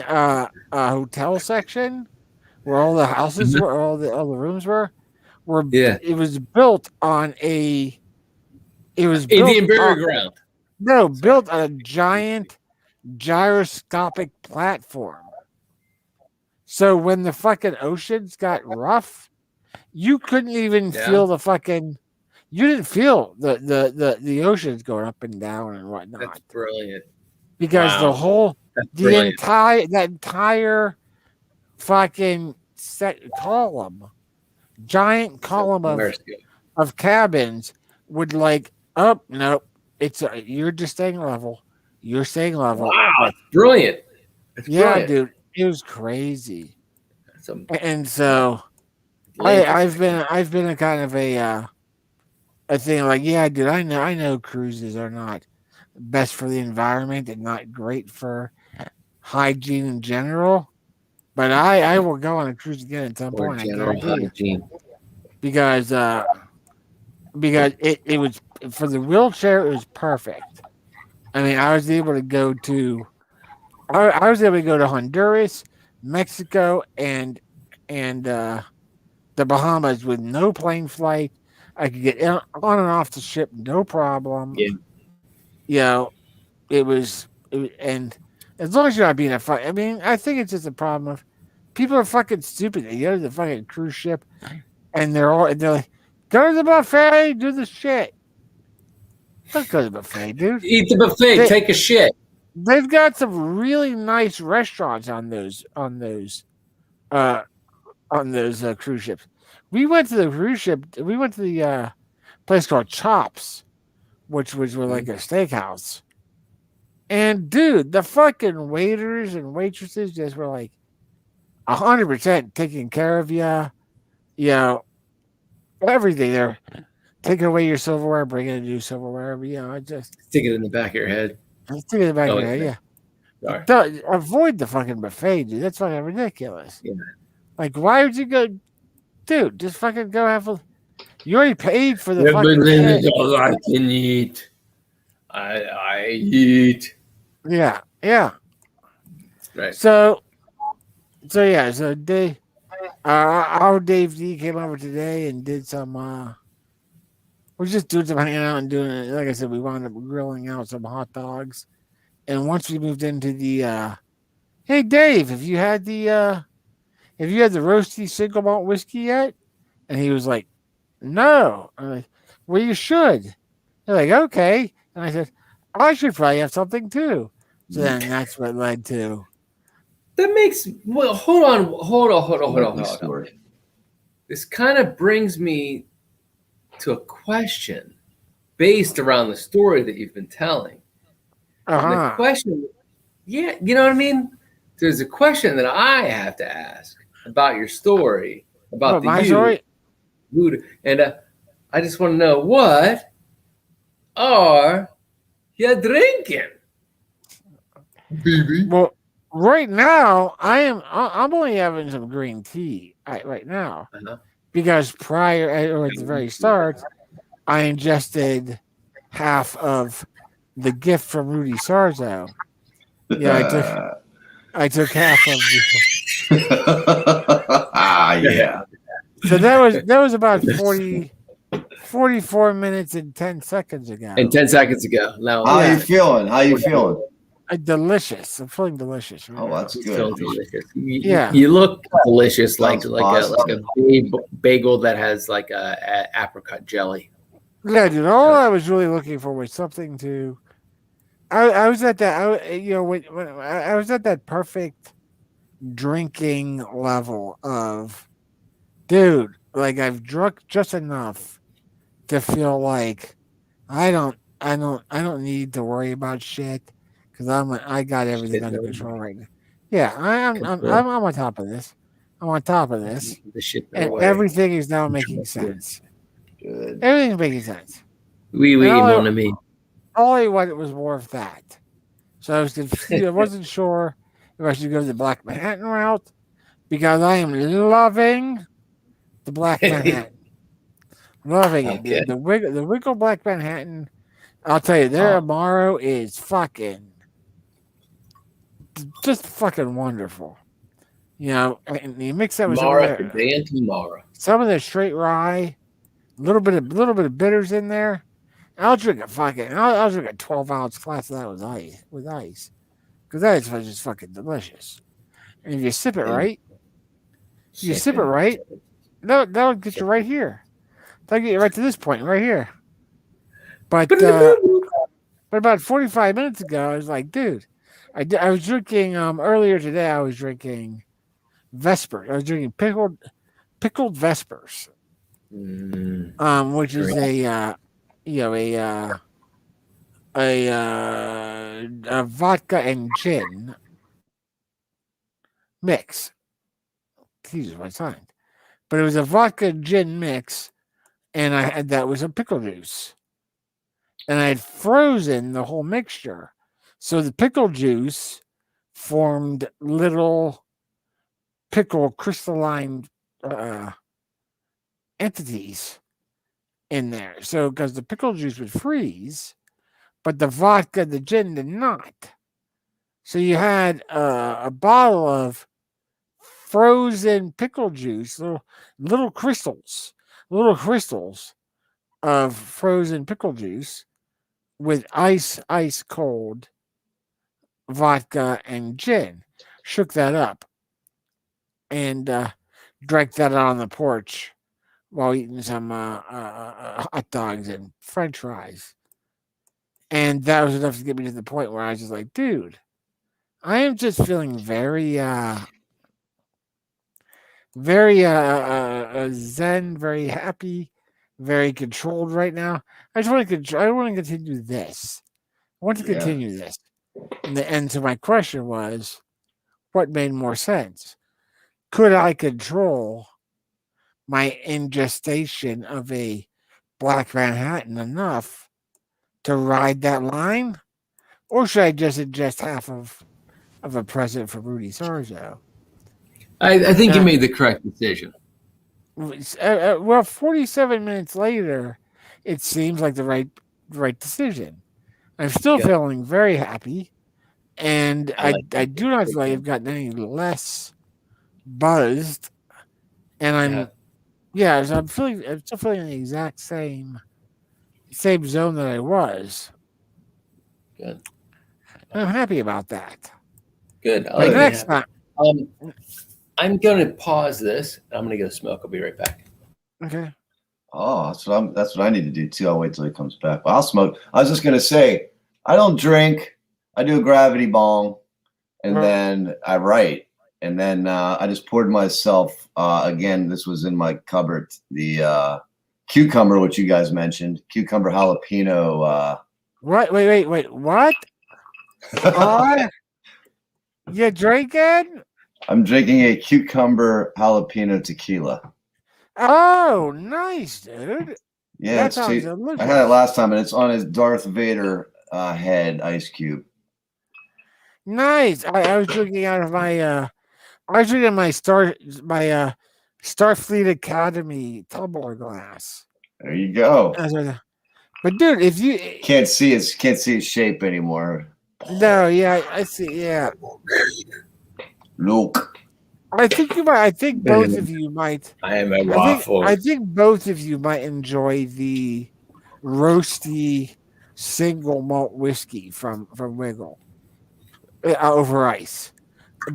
hotel section where all the houses were, all the rooms were it was built on Indian burial ground. No, built on a giant gyroscopic platform. So when the fucking oceans got rough, you couldn't even feel the fucking. You didn't feel the oceans going up and down and whatnot. That's brilliant. Because that entire fucking giant column of cabins would like, oh no, you're just staying level. You're staying level. Wow, that's brilliant. Brilliant. Dude, it was crazy. And so I've been a kind of a thing like, yeah, dude, I know cruises are not best for the environment and not great for hygiene in general, but I will go on a cruise again at some point. General hygiene. Because it was, for the wheelchair, it was perfect. I mean, I was able to go to Honduras, Mexico, and the Bahamas with no plane flight. I could get on and off the ship, no problem. Yeah. You know, and as long as you're not being a fuck, I mean, I think it's just a problem of people are fucking stupid. They go to the fucking cruise ship, and they're like, go to the buffet, do the shit. Don't go to the buffet, dude. Eat the buffet, take a shit. They've got some really nice restaurants on those cruise ships. We went to the cruise ship. We went to the place called Chops, which was like a steakhouse. And dude, the fucking waiters and waitresses just were like 100% taking care of you. You know, everything. They're taking away your silverware, bringing in new silverware. You know, just stick it in the back of your head. Stick it in the back of your head. Yeah. Don't avoid the fucking buffet, dude. That's fucking ridiculous. Yeah. Like, why would you go, dude? Just fucking go have a. You already paid for the fucking. I can eat. I eat. Yeah. Right. So Dave, our Dave D came over today and did some. We're just doing some hanging out and doing it. Like I said, we wound up grilling out some hot dogs, and once we moved into the, hey Dave, have you had the roasty single malt whiskey yet? And he was like, no. I'm like, well, you should. They're like, okay. And I said, I should probably have something too. So then that's what led to. That makes, well, hold on. This kind of brings me to a question based around the story that you've been telling. The question, yeah, you know what I mean? There's a question that I have to ask about your story, about my story. And I just want to know, what are you drinking, baby? Well, right now I'm only having some green tea right now, because prior, or at the very start, I ingested half of the gift from Rudy Sarzo. Yeah, I took half of the. Yeah. So that was about 44 minutes and 10 seconds ago. Now, how are you feeling? How you feeling? Delicious. I'm feeling delicious. Right now. That's good. Delicious. Yeah, you look delicious, like a bagel that has like a apricot jelly. Yeah, dude. All I was really looking for was something to. I was at that. When I was at that perfect drinking level of, dude. Like, I've drunk just enough to feel like I don't need to worry about shit, because I got everything under control right now. Yeah, I'm on top of this. I'm on top of this, and everything is now making sense. Good. Everything's making sense. Mon ami. All I wanted was more of that. So I was confused. I wasn't sure if I should go the Black Manhattan route, because I am loving the Black Manhattan. Loving it. Okay. The Winkle Black Manhattan, I'll tell you, their Amaro is just fucking wonderful. You know, and you mix that with some of the straight rye, a little bit of bitters in there. I'll drink a 12-ounce glass of that with ice, because that is just fucking delicious. And if you sip it right, that'll get you right here. That'll get you right to this point right here. But about 45 minutes ago, I was like, dude, I was drinking earlier today. I was drinking Vespers. I was drinking pickled Vespers, which is a vodka and gin mix. Jesus, my sign. But it was a vodka and gin mix, and that was a pickle juice. And I had frozen the whole mixture. So the pickle juice formed little pickle crystalline entities in there. So because the pickle juice would freeze, but the vodka, the gin did not. So you had a bottle of frozen pickle juice, little crystals of frozen pickle juice with ice cold vodka and gin. Shook that up and drank that out on the porch while eating some hot dogs and French fries. And that was enough to get me to the point where I was just like, dude, I am just feeling very zen, very happy, very controlled right now. I want to continue this. I want to continue this. And so my question was, what made more sense? Could I control my ingestion of a Black Manhattan enough to ride that line? Or should I just ingest half of a present for Rudy Sarzo? I think you made the correct decision. Well, 47 minutes later, it seems like the right decision. I'm still feeling very happy, and I do not feel like I've gotten any less buzzed. And I'm still feeling in the exact same zone that I was. Good. I'm happy about that. Good. Like next time. I'm going to pause this. I'm going to go smoke. I'll be right back. Okay. Oh, that's what I need to do too. I'll wait till he comes back. But I'll smoke. I was just going to say, I don't drink. I do a gravity bong, and then I write. And then I just poured myself, again, this was in my cupboard, the cucumber, which you guys mentioned, cucumber jalapeno. Wait, what? You drinking? I'm drinking a cucumber jalapeno tequila. Oh, nice, dude. Yeah, that sounds delicious. I had it last time, and it's on his Darth Vader head ice cube. Nice. I was drinking out of my Starfleet Academy tumbler glass. There you go. But dude, if you can't see his shape anymore. No, yeah, I see. Yeah. Look. I think you might. I think both of you might. I am a waffle. I think both of you might enjoy the roasty single malt whiskey from Wiggle over ice,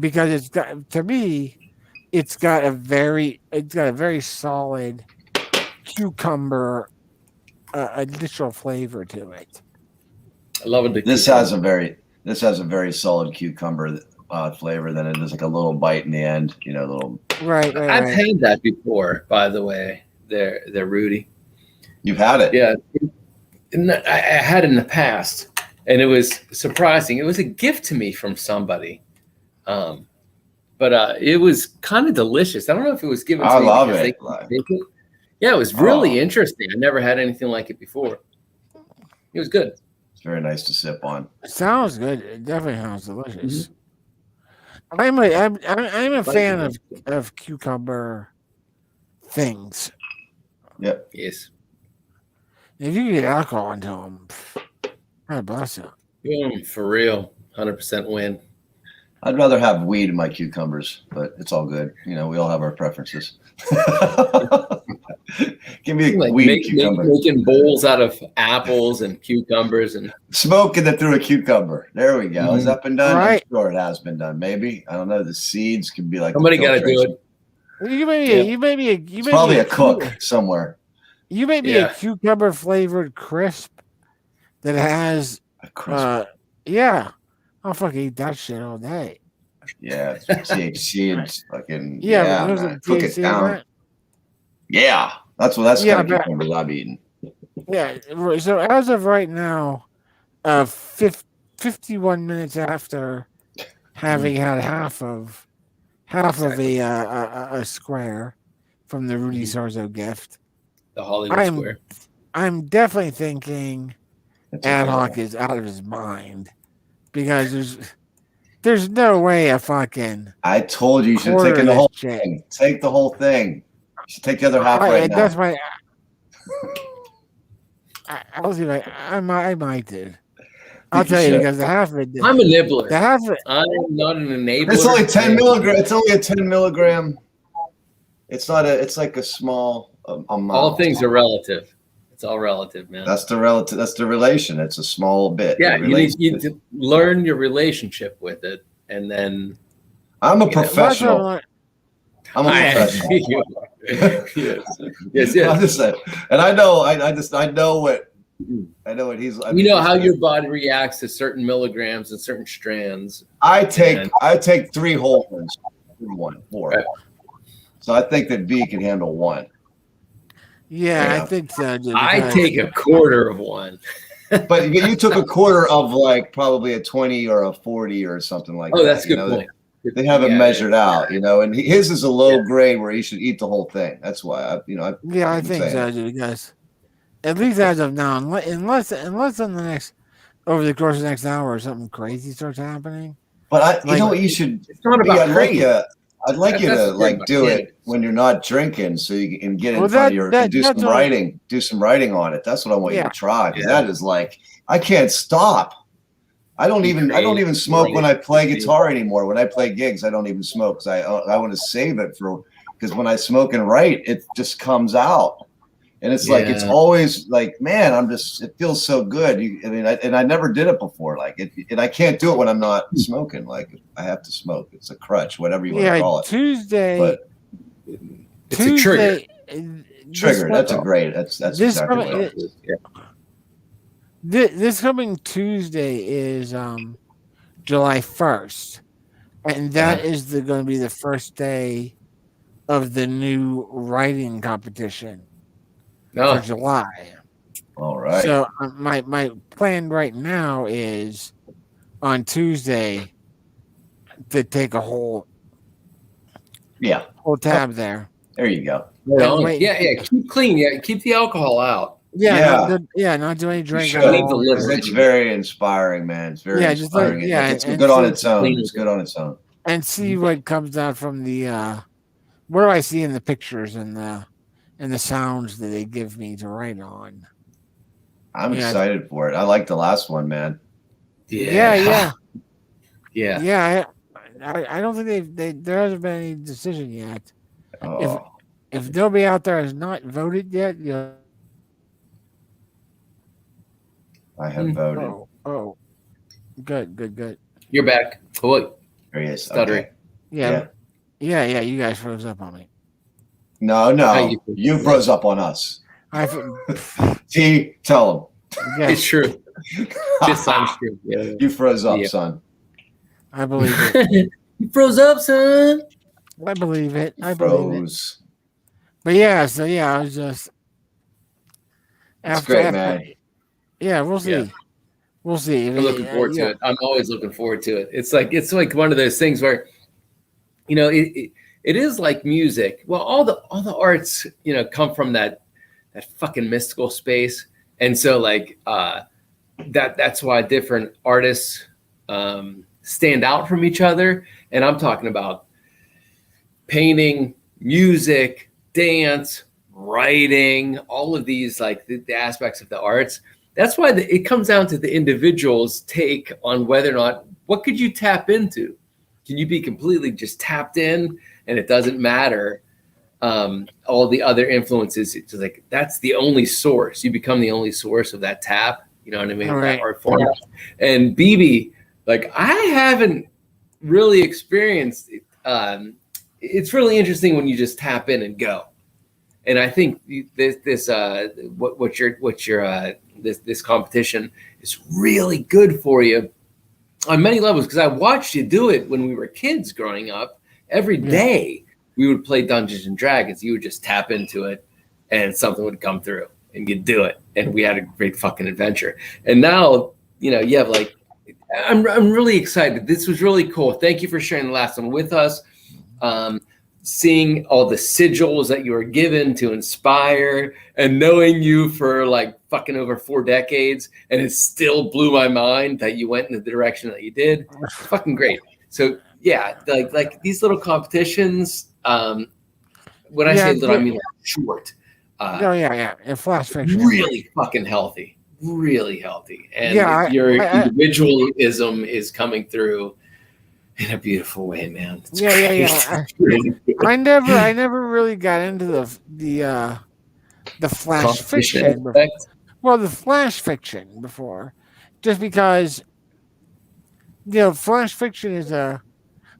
because it's got, to me, it's got a very solid cucumber initial flavor to it. I love it. This has a very solid cucumber flavor. Then it is like a little bite in the end, little. Right. I've had that before, by the way. They're Rudy. You've had it, yeah. I had it in the past, and it was surprising. It was a gift to me from somebody, but it was kind of delicious. I don't know if it was given to me. I love it. Yeah, it was really interesting. I never had anything like it before. It was good. It's very nice to sip on. Sounds good. It definitely sounds delicious. Mm-hmm. I'm a fan of cucumber things. Yep. Yes. If you get alcohol into them, God bless you. For real, 100% win. I'd rather have weed in my cucumbers, but it's all good. We all have our preferences. Give me a weed cucumber. Making bowls out of apples and cucumbers and smoking it through a cucumber. There we go. Mm-hmm. Has that been done? Right. I'm sure it has been done. Maybe, I don't know. The seeds can be like somebody got to do it. You may be probably a cook somewhere. You may be a cucumber flavored crisp that has a crisp. I'll fucking eat that shit all day. Yeah, THC and fucking man. Cook it down. Yeah, that's kind of cucumbers I'm eating. Yeah, so as of right now, 51 minutes after having had half of a square from the Rudy Sarzo gift, the Hollywood Square, I'm definitely thinking Ad Hoc is out of his mind because there's no way a fucking. I told you should take the whole thing. Take the whole thing. You should take the other half right now. That's my. I might do. I'll tell you because the half of it. I'm a nibbler. The half of it. I'm not an enabler. It's only 10 milligrams. It's only a 10 milligram. It's not a. It's like a small amount. All things are relative. It's all relative, man. That's the relative. That's the relation. It's a small bit. Yeah, you need to learn your relationship with it, and then. I'm a professional. I'm a professional. yes. I'm just saying, and I know. I know what he's. We know how your body reacts to certain milligrams and certain strands. I take 3 whole ones. 4. Right. So I think that V can handle 1. Yeah, I think so. I take a quarter of 1. But you took a quarter of like probably a 20 or a 40 or something like that. Oh, that's a good point. They haven't measured out, and his is a low grade where he should eat the whole thing. That's why I think so, dude, guys. At least as of now, unless on over the course of the next hour, something crazy starts happening. But you should. It's not about crazy. I'd like you to do it when you're not drinking, so you can get in front of do some writing. Do some writing on it. That's what I want you to try. Because that is like I can't stop. I don't even smoke when I play guitar anymore. When I play gigs, I don't even smoke because I want to save it because when I smoke and write, it just comes out, and it's like it's always like, man, it feels so good. I never did it before, and I can't do it when I'm not smoking. Like I have to smoke. It's a crutch, whatever you want to call it. Tuesday, it's a trigger. Trigger. That's a great. That's exactly what it is. Yeah. This coming Tuesday is July 1st, and that is going to be the first day of the new writing competition for July. All right. So my plan right now is on Tuesday to take a whole tab there. There you go. Keep clean. Yeah, keep the alcohol out. Not do any drinking. It's very inspiring, man. It's very inspiring. It's good on its own. It's good on its own. And see what comes out from the what do I see in the pictures and the sounds that they give me to write on. I'm excited for it. I like the last one, man. Yeah. I don't think there hasn't been any decision yet. Oh. If nobody out there has not voted yet, I have voted. Oh, good. You're back. What? There he is. Stuttering. Okay. Yeah. You guys froze up on me. No. You froze up on us. T, tell him. Yes. It's true. Just sounds true. Yeah. You froze up, son. I believe it. You froze up, son. I believe it. I froze. But I was just. That's great, man. Yeah, we'll see. Yeah. We'll see. I'm looking forward to it. I'm always looking forward to it. It's like one of those things where, it is like music. Well, all the arts, come from that fucking mystical space, and so that's why different artists stand out from each other. And I'm talking about painting, music, dance, writing, all of these the aspects of the arts. That's why it comes down to the individual's take on whether or not, what could you tap into? Can you be completely just tapped in and it doesn't matter all the other influences? It's like that's the only source. You become the only source of that tap. You know what I mean? All right. That art form. And BB, I haven't really experienced it's really interesting when you just tap in and go. And I think this competition is really good for you on many levels, because I watched you do it when we were kids growing up. Every day we would play Dungeons and Dragons. You would just tap into it and something would come through and you'd do it. And we had a great fucking adventure. And now, you have like, I'm really excited. This was really cool. Thank you for sharing the last one with us. Seeing all the sigils that you were given to inspire, and knowing you for like fucking over 4 decades, and it still blew my mind that you went in the direction that you did. Fucking great. So yeah, like these little competitions. When I say little, I mean like short. And Flash Fiction. Really fucking healthy. Really healthy. And your individualism is coming through in a beautiful way, man. It's I never really got into the Flash Fiction before. Well, the Flash Fiction before, just because Flash Fiction is a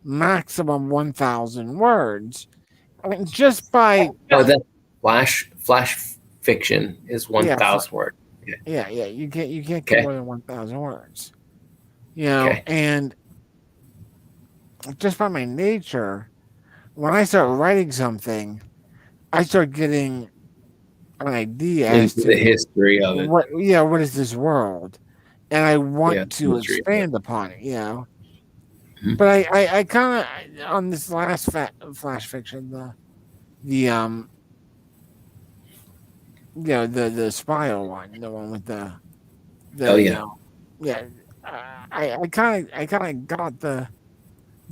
maximum 1,000 words. I mean, just by that Flash Fiction is 1,000 words. Yeah, you can't get more than 1,000 words. And just by my nature, when I start writing something, I start getting an idea as to the history of it. What is this world? And I want to expand upon it, Mm-hmm. But I kind of, on this last Flash Fiction, the Spiral one, the one with the I kind of got the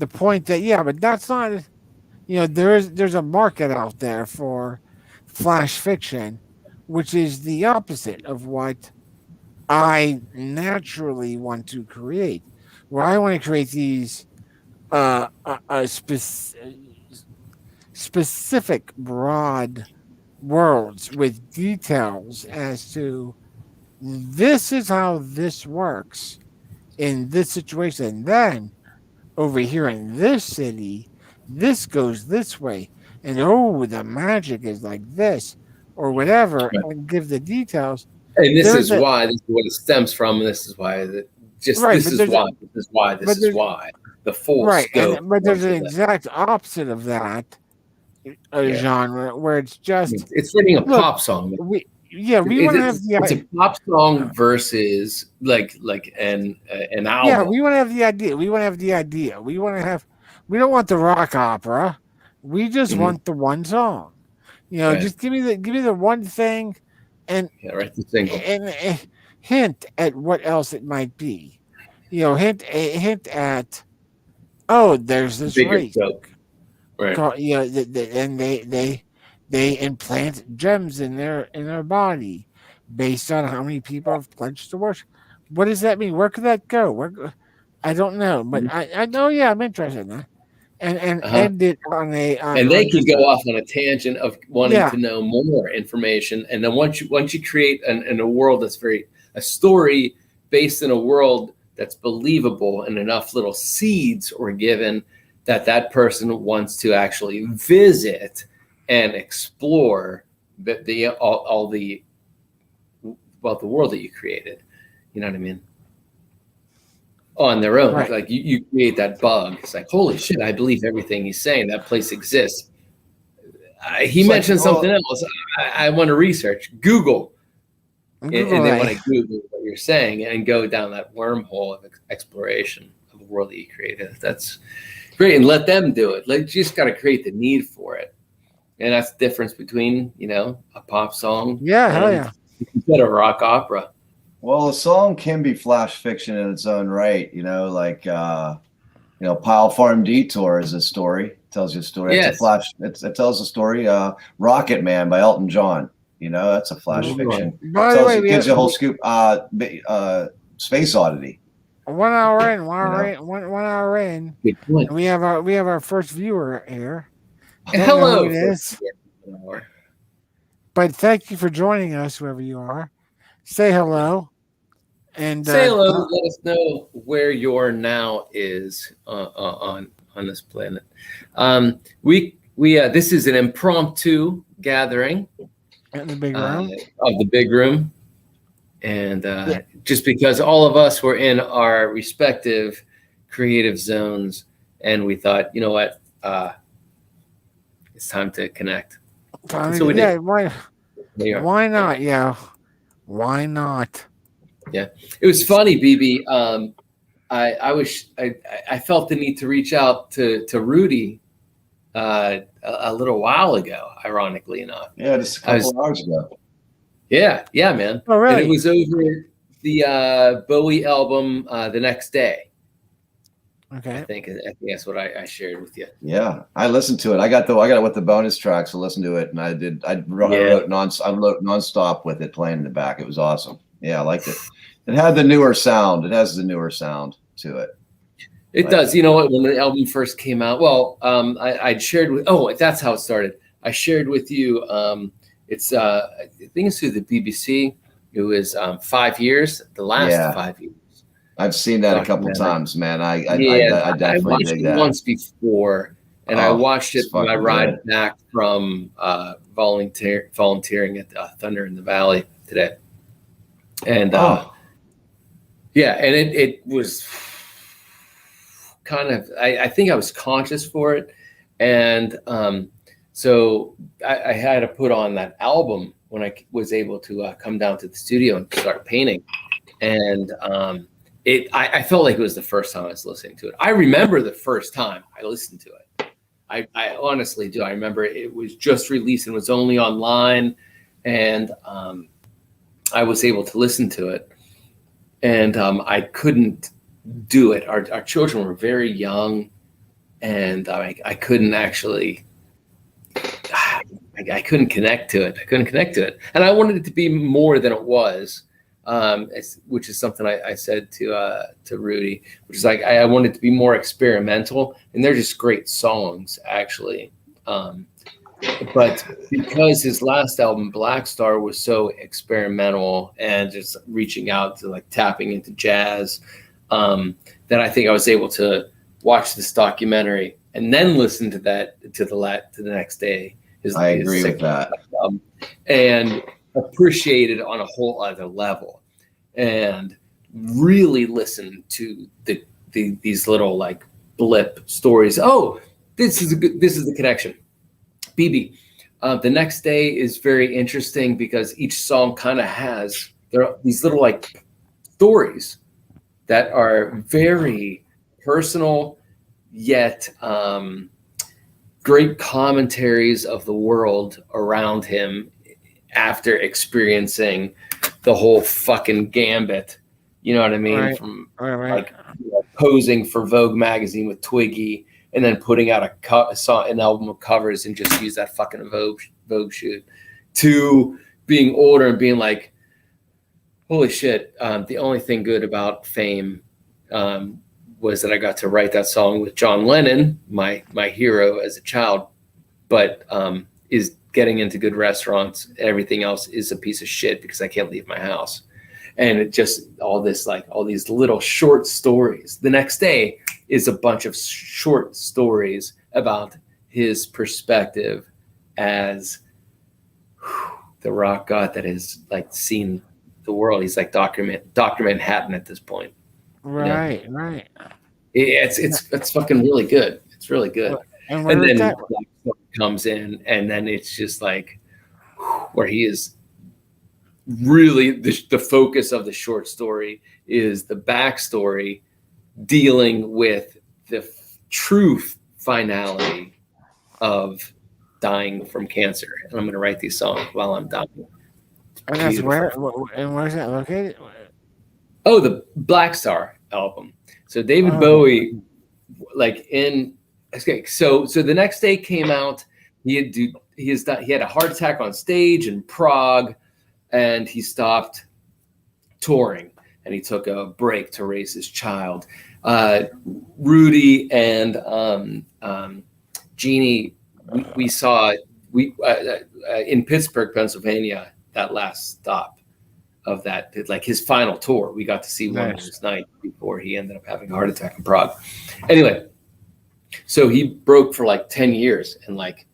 point that but that's not, there's a market out there for Flash Fiction, which is the opposite of what I naturally want to create. Where I want to create these specific broad worlds with details as to this is how this works in this situation. And then over here in this city, this goes this way. And the magic is like this or whatever, and give the details. And this is what it stems from, and this is why this is why the full scope. But there's an exact opposite of that genre where it's just writing a pop song. We want to have it's a pop song versus like an album. Yeah, we want to have the idea. We want to have. We don't want the rock opera. We just want the one song. Just give me the one thing, and write the single and hint at what else it might be. Hint at. Oh, there's this race. Right. And they implant gems in their body based on how many people have pledged to worship. What does that mean? Where could that go? I don't know, but I know. Yeah, I'm interested in that. And end it on a. And they could go off on a tangent of wanting to know more information, and then once you create in a world that's a story based in a world that's believable, and enough little seeds were given that person wants to actually visit and explore the world that you created. You know what I mean? On their own. Right. Like you create that bug. It's like, holy shit, I believe everything he's saying. That place exists. He mentioned something else. I want to research. Google. And then when I Google what you're saying and go down that wormhole of exploration of the world that you created, that's great. And let them do it. You just got to create the need for it. And that's the difference between, a pop song. Yeah, hell yeah. Instead of rock opera. Well, a song can be Flash Fiction in its own right. Pile Farm Detour is a story. It tells you a story. Yes. It tells a story. Rocket Man by Elton John. That's a Flash Fiction. By the way, it gives you a whole scoop. Space Oddity. 1 hour in. 1 hour in. And we have our first viewer here. Hello. It is. But thank you for joining us, whoever you are. Say hello. And say hello. Let us know where your now is on on this planet. We this is an impromptu gathering in the big room of the big room, and just because all of us were in our respective creative zones, and we thought, you know what, it's time to connect. So we did. Why not? Yeah, why not? Yeah, it was funny, BB. I felt the need to reach out to Rudy a little while ago, ironically enough. Yeah, just a couple hours ago. Yeah, man. Oh, really? And it was over the Bowie album, The Next Day. Okay. I think that's what I shared with you. Yeah, I listened to it. I got it with the bonus tracks to listen to it, and I wrote nonstop with it playing in the back. It was awesome. Yeah, I liked it. It had the newer sound. It has the newer sound to it. It does. You know what? When the album first came out, well, I'd shared with. Oh, that's how it started. I shared with you. It's I think it's through the BBC. It was 5 years. The last 5 years. I've seen that a couple times, man. I definitely dig that. Once before, and I watched it when I ride back from volunteering at Thunder in the Valley today, and and it was kind of I think I was conscious for it, and so I had to put on that album when I was able to come down to the studio and start painting, and I felt like it was the first time I was listening to it. I remember the first time I listened to it. I honestly do. I remember it was just released and was only online, and I was able to listen to it, and I couldn't do it. Our children were very young, and I couldn't actually. I couldn't connect to it. And I wanted it to be more than it was. Which is something I said to Rudy, which is like I wanted to be more experimental, and they're just great songs actually. But because his last album, Black Star, was so experimental and just reaching out to like tapping into jazz, then I think I was able to watch this documentary and then listen to that to the Next Day. I agree with that, and appreciate it on a whole other level, and really listen to these little like blip stories. Oh, this is the connection. BB, the Next Day is very interesting because each song kind of has these little like stories that are very personal, yet great commentaries of the world around him after experiencing the whole fucking gambit, you know what I mean? Right. From Right. like posing for Vogue magazine with Twiggy, and then putting out an album of covers and just use that fucking Vogue shoot, to being older and being like, holy shit, the only thing good about fame was that I got to write that song with John Lennon, my hero as a child, but is getting into good restaurants. Everything else is a piece of shit because I can't leave my house. And it just all these little short stories. The Next Day is a bunch of short stories about his perspective as the rock god that has like seen the world. He's like Dr. Manhattan at this point. Right. It's fucking really good. It's really good. And then that comes in, and then it's just like where he is really the focus of the short story is the backstory dealing with the true finality of dying from cancer. And I'm going to write these songs while I'm dying. And that's where's that located? Oh, the Black Star album. So David Bowie, like so the Next Day came out. He had a heart attack on stage in Prague, and he stopped touring, and he took a break to raise his child. Rudy and Jeannie, we saw in Pittsburgh, Pennsylvania, that last stop of that, like his final tour. We got to see one of his night before he ended up having a heart attack in Prague. Anyway, So he broke for like 10 years and like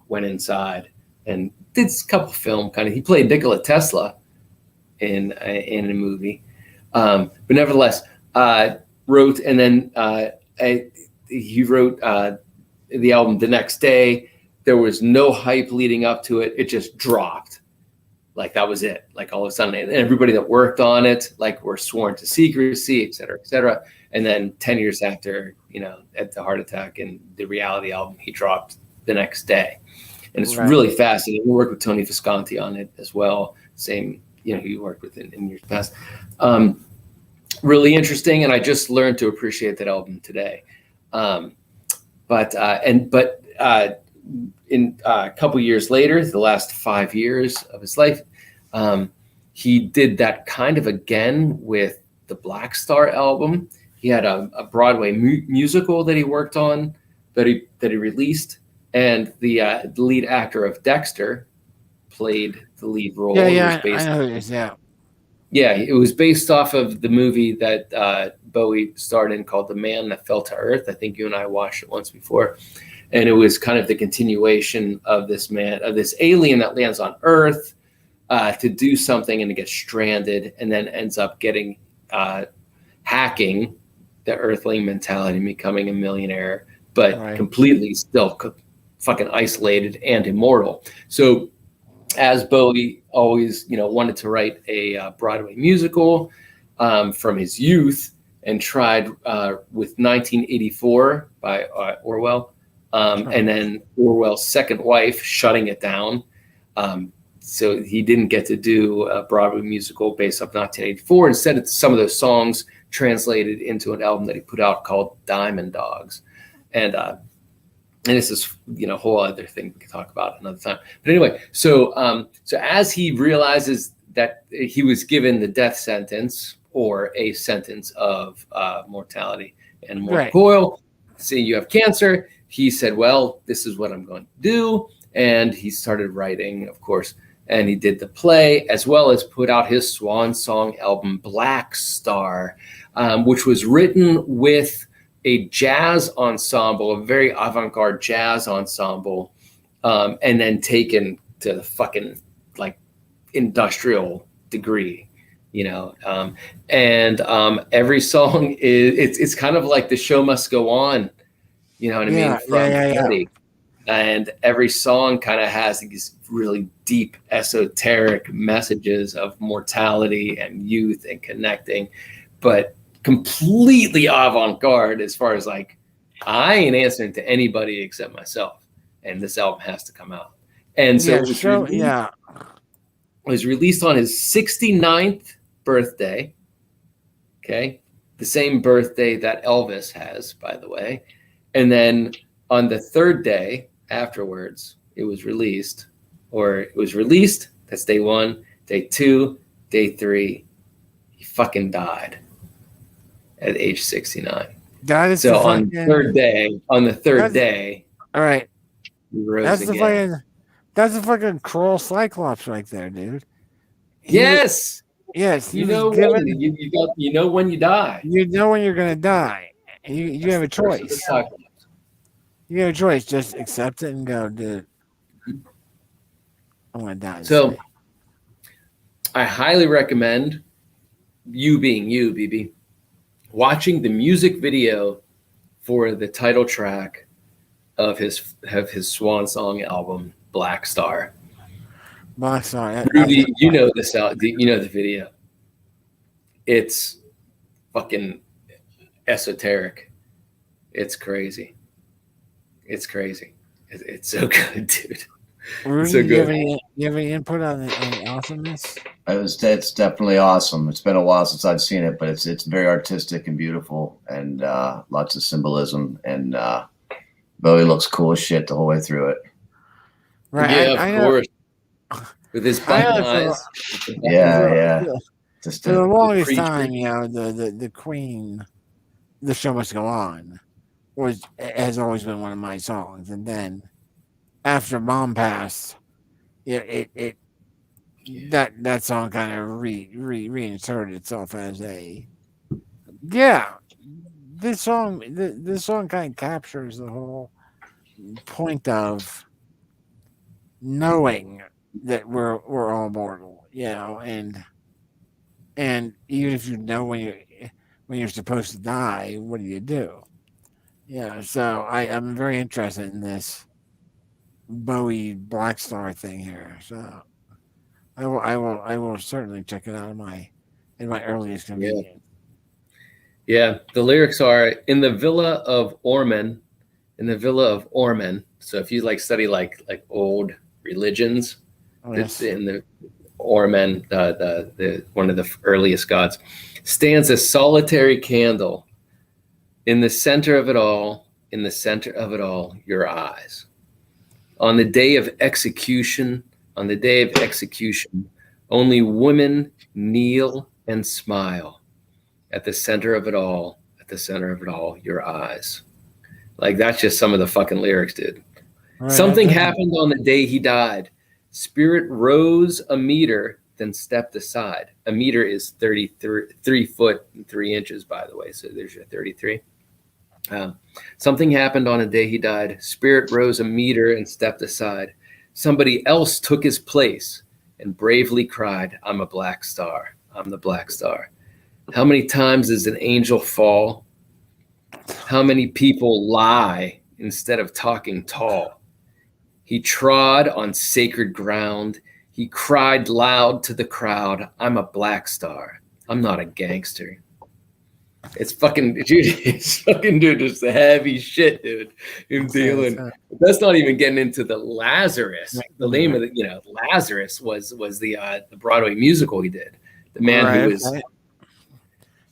went inside and did a couple film kind of. He played Nikola Tesla in a movie, but nevertheless wrote, and then he wrote the album the next day. There was no hype leading up to it. It just dropped. Like that was it. Like all of a sudden, and everybody that worked on it, like were sworn to secrecy, et cetera, et cetera. And then 10 years after, at the heart attack and the reality album, he dropped the next day. And it's really fascinating. We worked with Tony Visconti on it as well. Same, who you worked with in years past. Really interesting. And I just learned to appreciate that album today. But in a couple years later, the last 5 years of his life, he did that kind of again with the Black Star album. He had a Broadway musical that he worked on that he released, and the lead actor of Dexter played the lead role. I know who it is. Yeah, it was based off of the movie that Bowie starred in called The Man That Fell to Earth. I think you and I watched it once before. And it was kind of the continuation of this alien that lands on Earth to do something and to get stranded, and then ends up getting hacking the Earthling mentality, becoming a millionaire, but completely still fucking isolated and immortal. So as Bowie always, wanted to write a Broadway musical from his youth, and tried with 1984 by Orwell. And then Orwell's second wife shutting it down. So he didn't get to do a Broadway musical based off 1984. Instead, it's some of those songs translated into an album that he put out called Diamond Dogs. And this is, a whole other thing we can talk about another time. But anyway, so as he realizes that he was given the death sentence or a sentence of mortality and mortal coil, saying you have cancer, he said, well, this is what I'm going to do. And he started writing, of course, and he did the play as well as put out his swan song album, Black Star, which was written with a jazz ensemble, a very avant-garde jazz ensemble, and then taken to the fucking like industrial degree, and every song it's kind of like The Show Must Go On. You know what I mean? From Eddie. And every song kind of has these really deep, esoteric messages of mortality and youth and connecting, but completely avant-garde as far as like, I ain't answering to anybody except myself. And this album has to come out. And so it was released on his 69th birthday. Okay. The same birthday that Elvis has, by the way. And then on the third day afterwards, it was released. That's day 1. Day 2, day 3, he fucking died at age 69. That is so on the third day. All right. He rose again. That's a fucking cruel Cyclops right there, dude. Yes. Yes. You know when you die. You know when you're gonna die. You have a choice. You have a choice. Just accept it and go, dude. I want to die. So I highly recommend you being you, BB, watching the music video for the title track of his swan song album, Black Star. Black Star. Rudy, you know this out. You know the video. It's fucking esoteric. It's crazy. It's so good, dude. Rudy, so good. You have any input on the awesomeness? It's definitely awesome. It's been a while since I've seen it, but it's very artistic and beautiful, and lots of symbolism. And Bowie looks cool as shit the whole way through it. Right? Yeah, of course. With his button eyes. Yeah. For the longest time, the Queen, The Show Must Go On, has always been one of my songs, and then after Mom passed, that song kind of reinserted itself as a this song kind of captures the whole point of knowing that we're all mortal, and even if you know when you're supposed to die, what do? Yeah, so I'm very interested in this Bowie Black Star thing here. So I will certainly check it out in my earliest convenience. Yeah, the lyrics are in the villa of Orman. So if you study like old religions, it's in the Orman, the one of the earliest gods, stands a solitary candle. In the center of it all, your eyes. On the day of execution, only women kneel and smile. At the center of it all, your eyes. Like, that's just some of the fucking lyrics, dude. Right. Something happened on the day he died. Spirit rose a meter, then stepped aside. A meter is 33 foot and 3 inches, by the way. So there's your 33. Something happened on a day he died. Spirit rose a meter and stepped aside. Somebody else took his place and bravely cried, I'm a black star. I'm the black star. How many times does an angel fall? How many people lie instead of talking tall? He trod on sacred ground. He cried loud to the crowd, I'm a black star. I'm not a gangster. It's fucking, dude, just the heavy shit, dude. In dealing. That's not even getting into the Lazarus. The name of the, Lazarus was the Broadway musical he did. The man who was,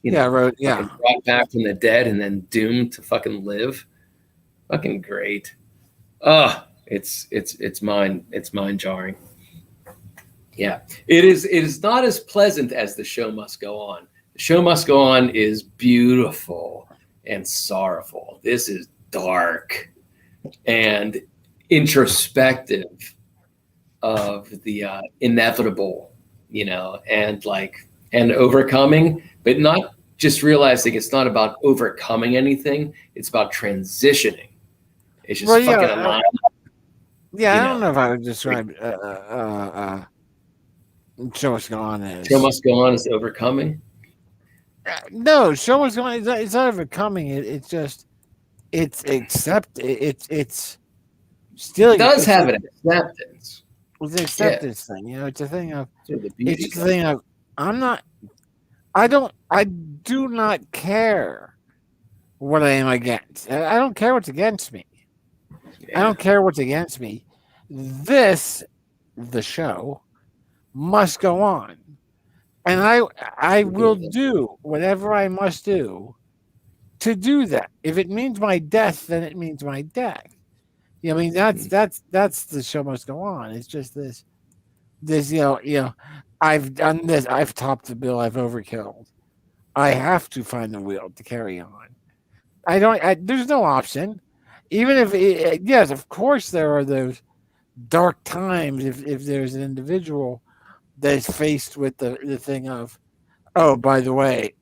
brought back from the dead and then doomed to fucking live. Fucking great. It's mind jarring. Yeah, it is not as pleasant as The Show Must Go On. The Show Must Go On is beautiful and sorrowful. This is dark and introspective of the inevitable, and overcoming, but not just realizing it's not about overcoming anything. It's about transitioning. It's just fucking a line. Yeah, I don't know if I would describe Show Must Go On as. Show Must Go On is overcoming? No, Show Must Go On. It's not overcoming. It's just, it's still. It does have an acceptance. It's an acceptance thing. It's a thing of. It's a thing of. I do not care what I am against. I don't care what's against me. Yeah. I don't care what's against me. The show, must go on. And I will do whatever I must do to do that. If it means my death, then it means my death. That's the show must go on. It's just this, I've done this. I've topped the bill. I've overkilled. I have to find the will to carry on. There's no option. Even if, yes, of course there are those dark times if there's an individual that is faced with the thing of, oh, by the way,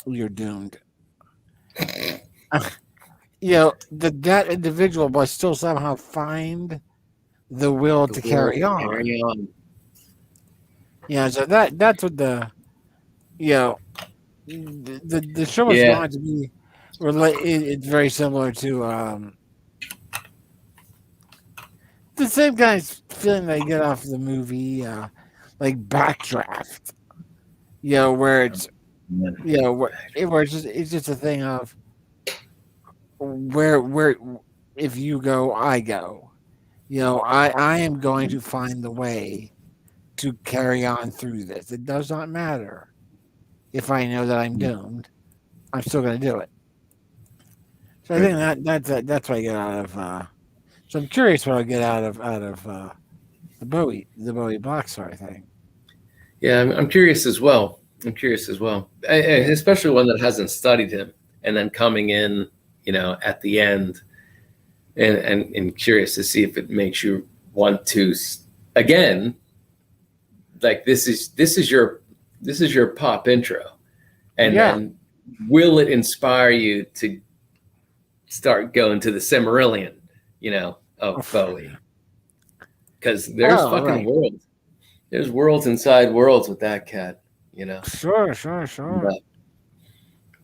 you're doomed. That individual must still somehow find the will to carry on. Yeah, so that's what the show is going to be. It's very similar to the same kind of feeling that you get off the movie, like Backdraft. Where it's where it's just a thing of where if you go, I go. I am going to find the way to carry on through this. It does not matter if I know that I'm doomed. I'm still going to do it. So I think that's what I get out of. So I'm curious what I get out of the Bowie Black Star thing. Yeah, I'm curious as well. Especially one that hasn't studied him, and then coming in, at the end, and curious to see if it makes you want to again. Like this is your pop intro, and then will it inspire you to start going to the Silmarillion, of Bowie? Because there's worlds. There's worlds inside worlds with that cat, Sure. But,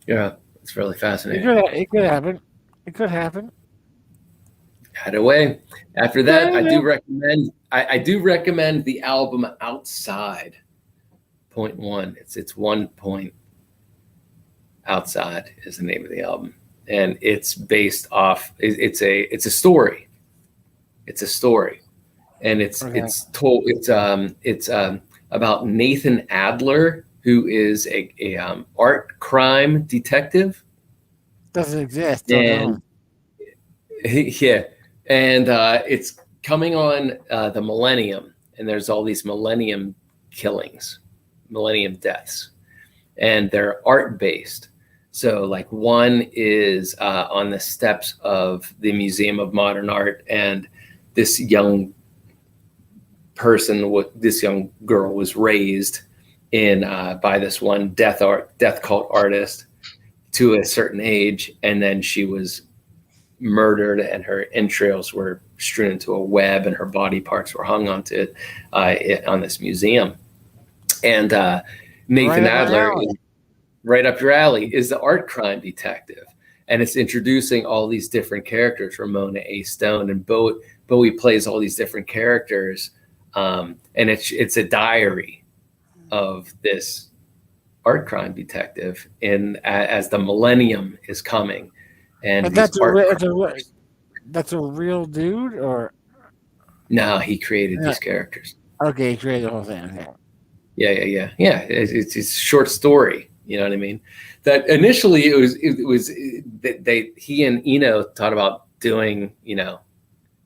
yeah, it's really fascinating. It could happen. Either way, after that, I do recommend the album Outside. Point one. It's 1 point. Outside is the name of the album, and it's based off. It's a story. It's a story, and it's about Nathan Adler, who is a art crime detective. Doesn't exist. And it's coming on the Millennium, and there's all these Millennium killings, Millennium deaths, and they're art based. So like one is on the steps of the Museum of Modern Art, and this young girl was raised in by this one death cult artist to a certain age, and then she was murdered, and her entrails were strewn into a web, and her body parts were hung onto it on this museum. And Nathan Adler, right up your alley, is the art crime detective, and it's introducing all these different characters. Ramona A. Stone and Bowie plays all these different characters, and it's a diary of this art crime detective as the Millennium is coming. And that's a real dude, or no? He created these characters. Okay, he created the whole thing. Okay. Yeah. It's a short story. You know what I mean? That initially it was he and Eno thought about doing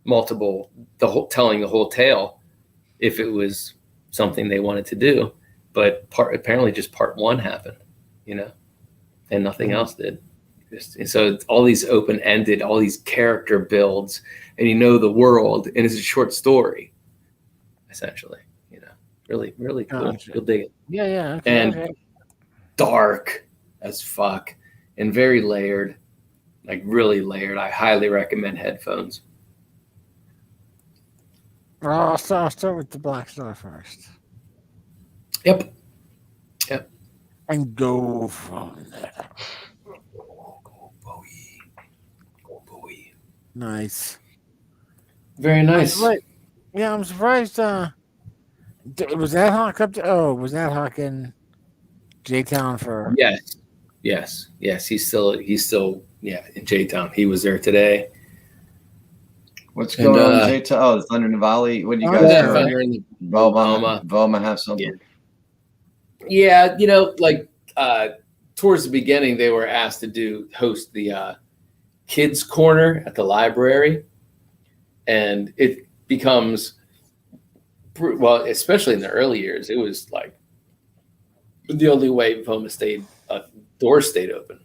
telling the whole tale if it was something they wanted to do, but apparently just part one happened, and nothing else did. So it's all these open-ended, all these character builds, and the world, and it's a short story, essentially. Really, really cool. Gotcha. You'll dig it. Yeah. And dark as fuck, and very layered, like really layered. I highly recommend headphones. I'll start with the Black Star first. Yep. And go from there. Go Bowie. Nice. Very nice. I'm surprised. Was Ad Hoc up to? Oh, was Ad Hoc in J-Town for? Yes. He's still in J-Town. He was there today. What's going on in J-Town? Oh, the Thunder in the Valley. What do you guys do? Thunder in the Voma have something. Yeah, towards the beginning, they were asked to host the kids' corner at the library, and it becomes, well, especially in the early years, it was like the only way Voma doors stayed open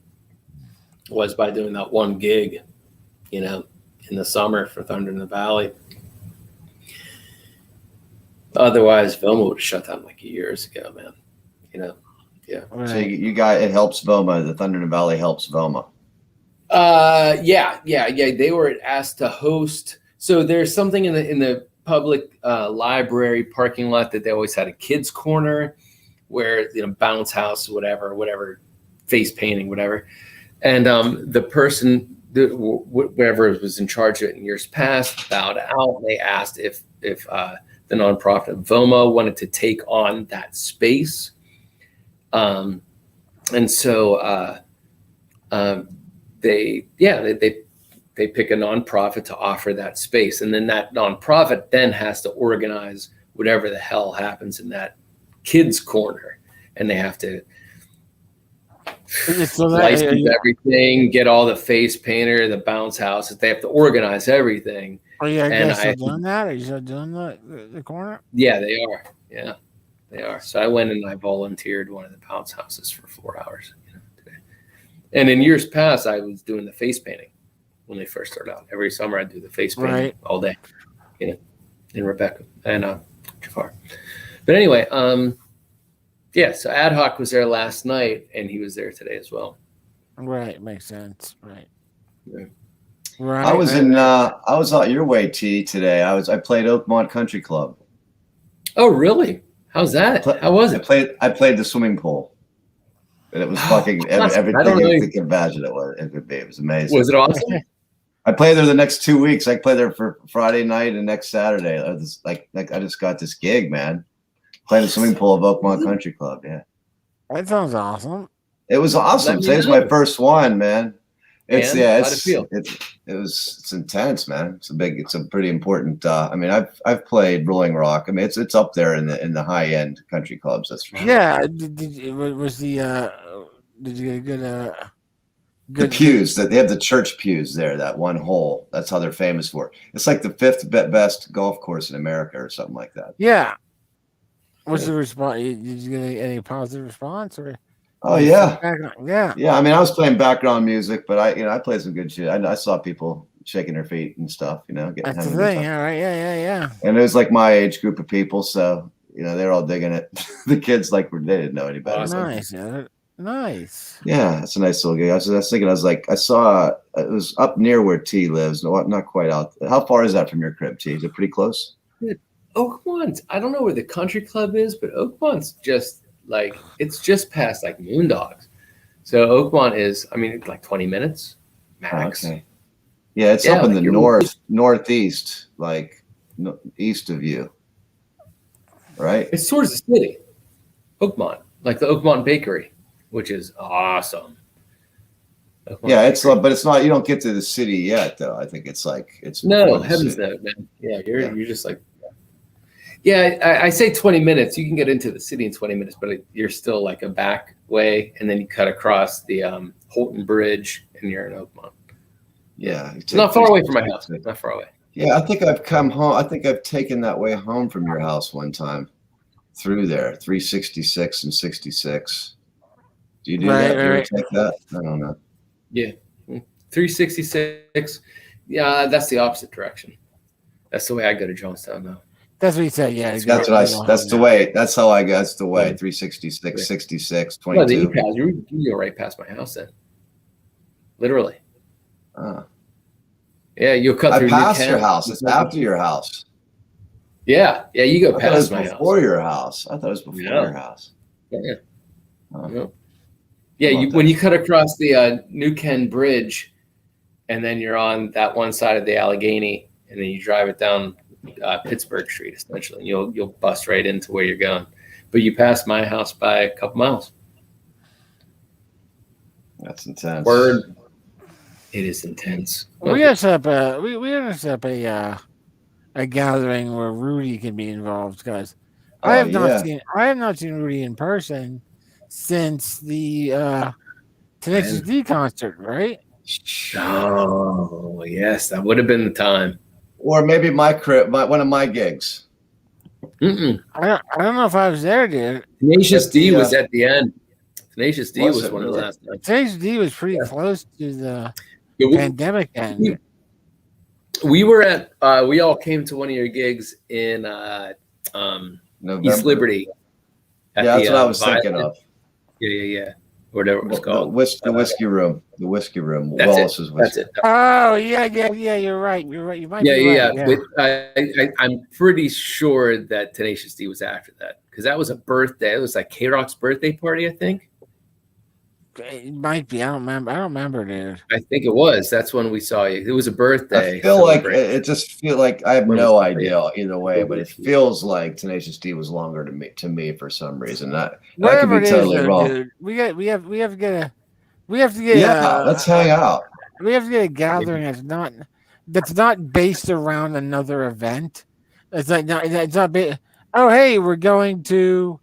was by doing that one gig, in the summer for Thunder in the Valley. Otherwise, Voma would have shut down like years ago, man. Yeah. So you got, it helps Voma. The Thunder in the Valley helps Voma. Yeah. They were asked to host. So there's something in the public library parking lot that they always had a kids corner where, bounce house, whatever, face painting, whatever. And the person, whoever was in charge of it in years past, bowed out. And they asked if the nonprofit Voma wanted to take on that space. And so they pick a nonprofit to offer that space, and then that nonprofit then has to organize whatever the hell happens in that kids corner, and they have to license everything, get all the face painter, the bounce houses. They have to organize everything. Are you guys doing that? Are you still doing the corner? Yeah, they are. Yeah, they are. So I went and I volunteered one of the bounce houses for 4 hours today. And in years past, I was doing the face painting when they first started out. Every summer, I'd do the face painting all day, in Rebecca and Jafar. But anyway, so Ad Hoc was there last night, and he was there today as well. Right, makes sense. Right. Yeah. Right. I was I was out your way, T, today. I played Oakmont Country Club. Oh, really? How's that? How was it? I played the swimming pool. And it was fucking everything you can imagine it was. It could be. It was amazing. Was it awesome? I play there the next 2 weeks. I play there for Friday night and next Saturday. Like I just got this gig, man. Playing the swimming pool of Oakmont Country Club. Yeah, that sounds awesome. It was awesome. Today's my first one, man. It's how'd it feel? It's intense, man. It's a pretty important. I mean, I've played Rolling Rock. I mean, it's up there in the high end country clubs. That's for sure. Yeah. Did you get a good the pews that they have the church pews there, that one hole. That's how they're famous for. It's like the 5th best golf course in America or something like that. Yeah. What's the response? Did you get any positive response or? Oh yeah. Yeah. Yeah. I mean, I was playing background music, but I played some good shit. I saw people shaking their feet and stuff, getting that's the thing. Yeah. Right. Yeah. And it was like my age group of people. So, they're all digging it. The kids they didn't know any better. Nice. Nice. Yeah, it's a nice little gig. I was thinking, I saw it was up near where T lives. No, not quite out. How far is that from your crib, T? Is it pretty close? Oakmont. I don't know where the country club is, but Oakmont's just it's just past Moondogs. So Oakmont is, it's like 20 minutes max. Okay. Yeah, it's up in the northeast, east of you. Right? It's towards the city. Oakmont, like the Oakmont Bakery, which is awesome. Yeah, but it's not. You don't get to the city yet, though. I think it's no, heavens no, man. Yeah, you're just I say 20 minutes. You can get into the city in 20 minutes, but you're still a back way, and then you cut across the Holton Bridge, and you're in Oakmont. Yeah, it's not far away from my house. Not far away. Yeah, I think I've come home. I think I've taken that way home from your house one time through there, 366 and 66. Do you do that? Do you take that? I don't know. Yeah, 366. Yeah, that's the opposite direction. That's the way I go to Jonestown now. That's what you said. Yeah, that's the way. That's how I go. That's the way. 366, 66, 22. Well, you go right past my house then. Literally. Yeah, you'll cut through. I passed your house. It's after your house. Yeah, you go past my house. Before your house. I thought it was before your house. Yeah. When you cut across the New Ken Bridge, and then you're on that one side of the Allegheny, and then you drive it down Pittsburgh Street, essentially. You'll bust right into where you're going, but you pass my house by a couple miles. That's intense. Word. It is intense. We gotta set up a gathering where Rudy can be involved, guys. I have not seen Rudy in person since the Tenacious D concert, right? Oh yes, that would have been the time. Or maybe one of my gigs. I don't know if I was there, dude. Tenacious D was at the end. Tenacious D was one of the last nights. Tenacious D was pretty close to the pandemic end. We were at. We all came to one of your gigs in East Liberty. That's what I was thinking of. Yeah. Whatever it was called. The whiskey room. The whiskey room. Wallace's whiskey. That's it. Oh, yeah. You're right. You might be right. But I'm pretty sure that Tenacious D was after that because that was a birthday. It was like K-Rock's birthday party, I think. It might be. I don't remember, dude. I think it was. That's when we saw you. It was a birthday. I feel like it just feel like I have no idea either way, but it feels like Tenacious D was longer to me for some reason. That could be totally wrong. Dude. We have to get. Let's hang out. We have to get a gathering that's not based around another event. It's not based. Oh, hey, we're going to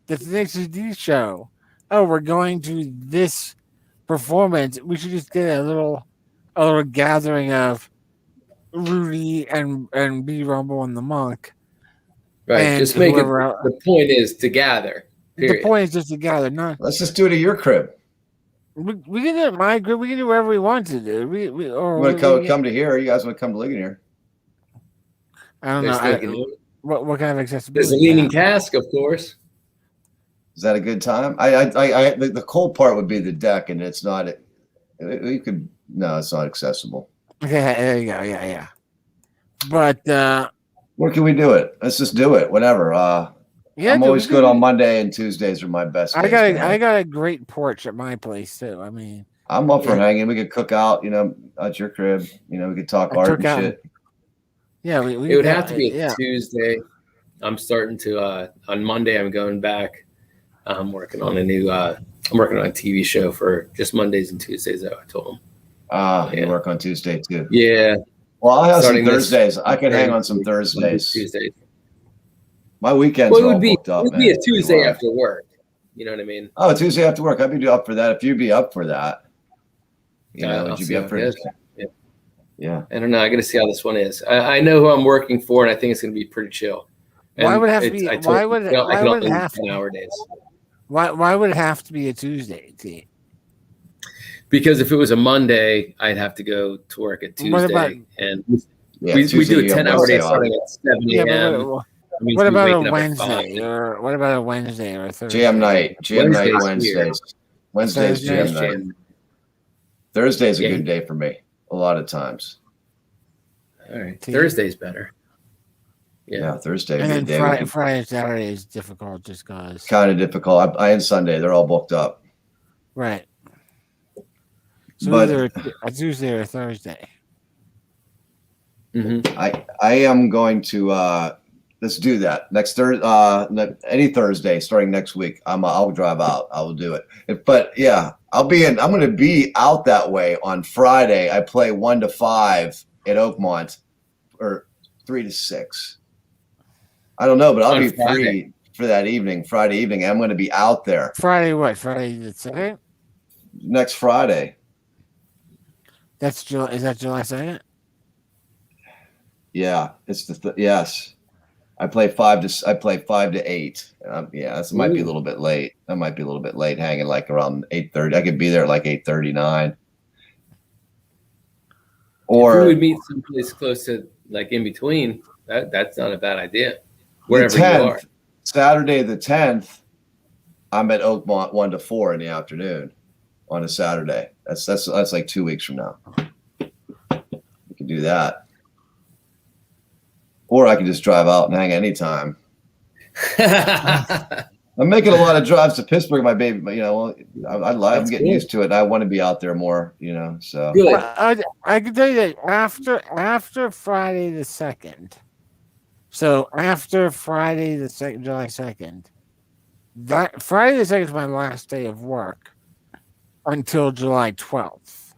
the Tenacious D show. Oh, we're going to this performance. We should just get a little gathering of Rudy and B Rumble and the Monk. Right. And just make it. The point is to gather. Period. The point is just to gather. Let's just do it at your crib. We can do it at my crib. We can do whatever we want to do. We want to come to here. You guys want to come to Ligonier? I don't know. What kind of accessibility? There's a leaning cask, of course. Is that a good time? The cold part would be the deck, and it's not. We could. No, it's not accessible. Okay, there you go. Yeah. But where can we do it? Let's just do it. Whatever. I'm always good on Monday and Tuesdays are my best days. I got a great porch at my place too. I mean, I'm up for hanging. We could cook out, at your crib. We could talk art and shit. Yeah, it would have to be a Tuesday. I'm starting to on Monday. I'm going back. I'm working on a TV show for just Mondays and Tuesdays. I told him. You work on Tuesday too. Yeah. Well, I'll have some Thursdays. I could hang on some Thursdays. Tuesdays. My weekends are all booked up. It would be a Tuesday after work. You know what I mean? Oh, Tuesday after work. I'd be up for that. If you'd be up for that, would you be up for it? Yeah. I don't know. I got to see how this one is. I know who I'm working for, and I think it's going to be pretty chill. And why would it have to be? Why would it have to? 10-hour days. Why would it have to be a Tuesday? T? Because if it was a Monday, I'd have to go to work at Tuesday, and we do a 10-hour day starting at 7 a.m. What about a Wednesday or a Thursday? Jam night Wednesdays. Wednesdays jam night. Thursday's a good day for me. A lot of times. All right, Thursday's better. Yeah, Thursday. And then Friday and Saturday is difficult just because. Kind of difficult. I and Sunday, they're all booked up. Right. So either a Tuesday or a Thursday. Mm-hmm. I am going to let's do that next Thursday. Any Thursday starting next week. I'll drive out. I will do it. But yeah, I'm going to be out that way on Friday. I play 1 to 5 at Oakmont, or 3 to 6. I don't know, but I'll be free for that evening. Friday evening, I'm going to be out there. Friday what? Friday the 2nd? Next Friday. That's July. Is that July 2nd? Yeah, it's yes. I play 5 to 8. This might be a little bit late. That might be a little bit late, hanging like around 8:30. I could be there at like 8:39. Or if we would meet someplace close to like in between. That's not a bad idea. Wherever you are. Saturday the 10th, I'm at Oakmont 1 to 4 in the afternoon on a Saturday. That's like 2 weeks from now. We can do that. Or I can just drive out and hang anytime. I'm making a lot of drives to Pittsburgh, my baby. But I'm getting used to it. And I want to be out there more. So I can tell you that after Friday the 2nd. So after Friday the 2nd, July 2nd, that Friday the 2nd is my last day of work until July 12th.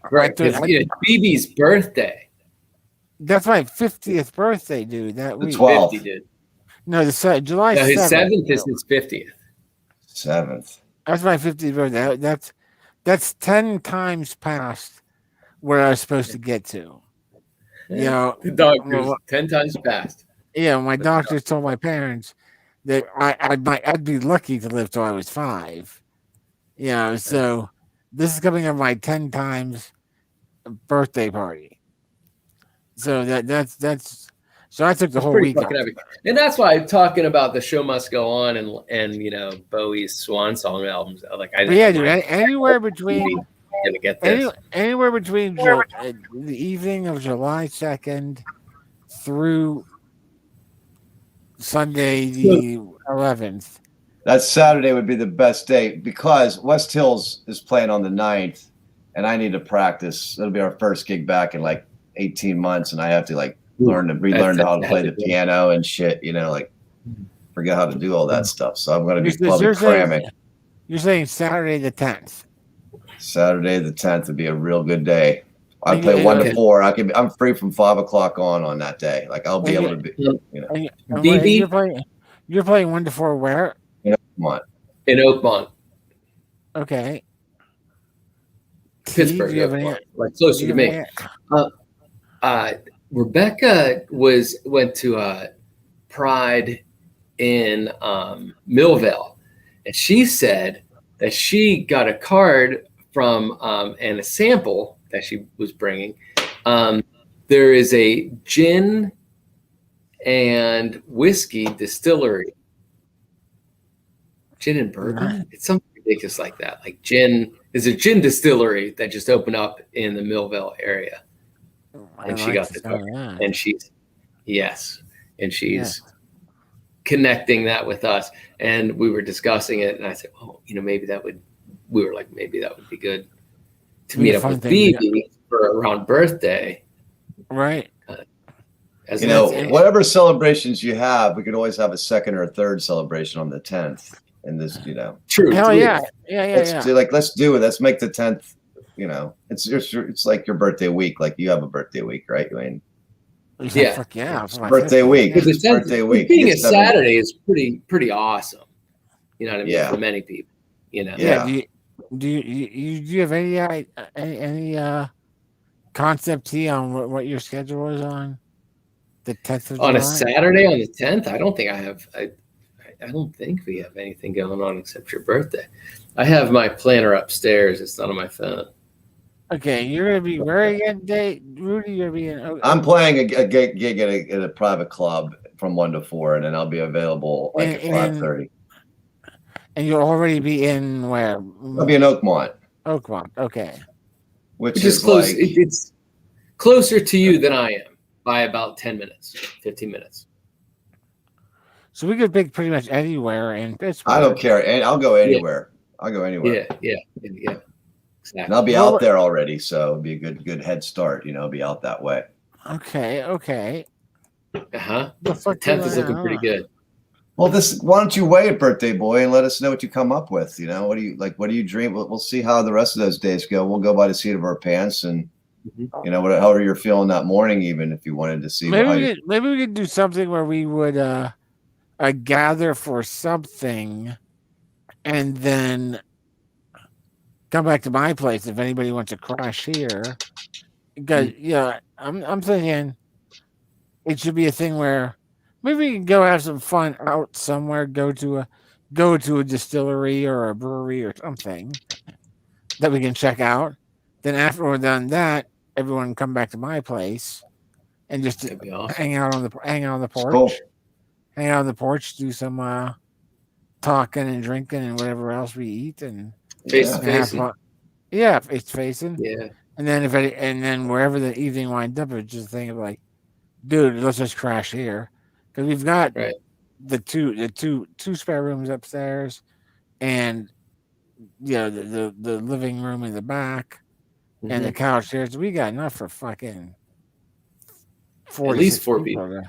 Right, it's BB's birthday. That's my 50th birthday, dude. That week. 12th. 50, dude. No, July 7th. No, his 7th is his 50th. 7th. That's my 50th birthday. That's 10 times past where I was supposed to get to. The doctor's 10 times past. Yeah, my doctor told my parents that I'd be lucky to live till I was 5. So this is coming on my 10 times birthday party. So that's so I took the whole week off. And that's why I'm talking about The Show Must Go On and Bowie's Swan Song albums. Anywhere between gonna get this. Anywhere between the evening of July 2nd through Sunday the 11th. That Saturday would be the best day because West Hills is playing on the 9th, and I need to practice. It'll be our first gig back in like 18 months, and I have to relearn how to play the piano and shit. Forget how to do all that stuff. So I'm going to be public cramming. You're saying Saturday the 10th. Saturday the 10th would be a real good day. I play 1 to 4. I'm free from 5 o'clock on that day. Like I'll be able to be. DB, you're playing 1 to 4 where? In Oakmont. In Oakmont. Okay. Pittsburgh, like closer to me. Rebecca went to Pride in Millville, and she said that she got a card from and a sample that she was bringing. There is a gin and whiskey distillery, gin and bourbon. It's something ridiculous like that, like gin is a gin distillery that just opened up in the Millville area. And she got the car. And she's connecting that with us. And we were discussing it. And I said, oh, maybe that would be good to meet up with Phoebe for around birthday. Right. Whatever celebrations you have, we could always have a second or a third celebration on the 10th. And this, True. Hell yeah. Let's do it. Let's make the 10th. It's like your birthday week. Like you have a birthday week, right, Wayne? Yeah. Fuck yeah. It's birthday week. It's birthday week. Being a Saturday is pretty awesome. You know what I mean? Yeah. For many people. Yeah. Do you have any concept, T, on what your schedule is on the 10th of July? On a Saturday on the 10th? I don't think I have. I don't think we have anything going on except your birthday. I have my planner upstairs. It's not on my phone. Okay, you're gonna be where again, Dave? Rudy, you're gonna be in. I'm playing a gig at a private club from 1 to 4, and then I'll be available at 5:30. And you'll already be in where? I'll be in Oakmont. Oakmont, okay. Which is close. It's closer to you than I am by about 10 minutes, 15 minutes. So we could pick pretty much anywhere in Pittsburgh. I don't care. I'll go anywhere. I'll go anywhere. Yeah. Exactly. And I'll be out there already, so it'll be a good head start. Be out that way. Okay. The 10th is looking pretty good. Well, why don't you weigh it, birthday boy, and let us know what you come up with? What do you like? What do you dream? We'll see how the rest of those days go. We'll go by the seat of our pants, and however you're feeling that morning, even if you wanted to see. Maybe we could do something where we would gather for something, and then come back to my place if anybody wants to crash here. Because I'm thinking it should be a thing where maybe we can go have some fun out somewhere. Go to a distillery or a brewery or something that we can check out. Then after we're done that, everyone can come back to my place and just hang out on the porch. Cool. Hang out on the porch, do some talking and drinking and whatever else we eat, and face to facing. Face to facing. Yeah. And then wherever the evening winds up, it's just thinking like, dude, let's just crash here because we've got the two spare rooms upstairs, and the living room in the back, and the couch there. So we got enough for fucking 4 at least 4 people.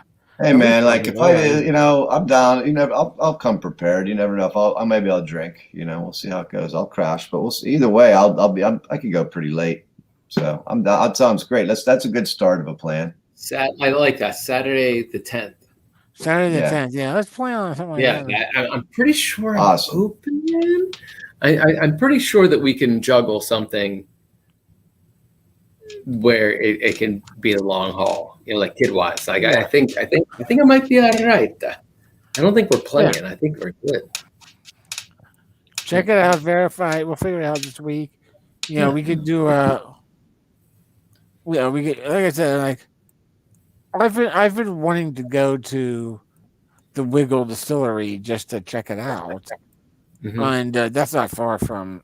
Hey man, like if I'm down. I'll come prepared. You never know if maybe I'll drink. We'll see how it goes. I'll crash, but we'll see. Either way, I could go pretty late, so I'm down. That sounds great. That's a good start of a plan. I like that. Saturday the 10th. Saturday the 10th. Yeah, let's plan on something like that. I'm pretty sure awesome. I'm open then. I'm pretty sure that we can juggle something where it can be a long haul, like kid wise. Like I think I might be all right. I don't think we're playing. I think we're good. Check it out, verify. We'll figure it out this week. We could do we could, like I said, like I've been wanting to go to the Wiggle Distillery just to check it out, and that's not far from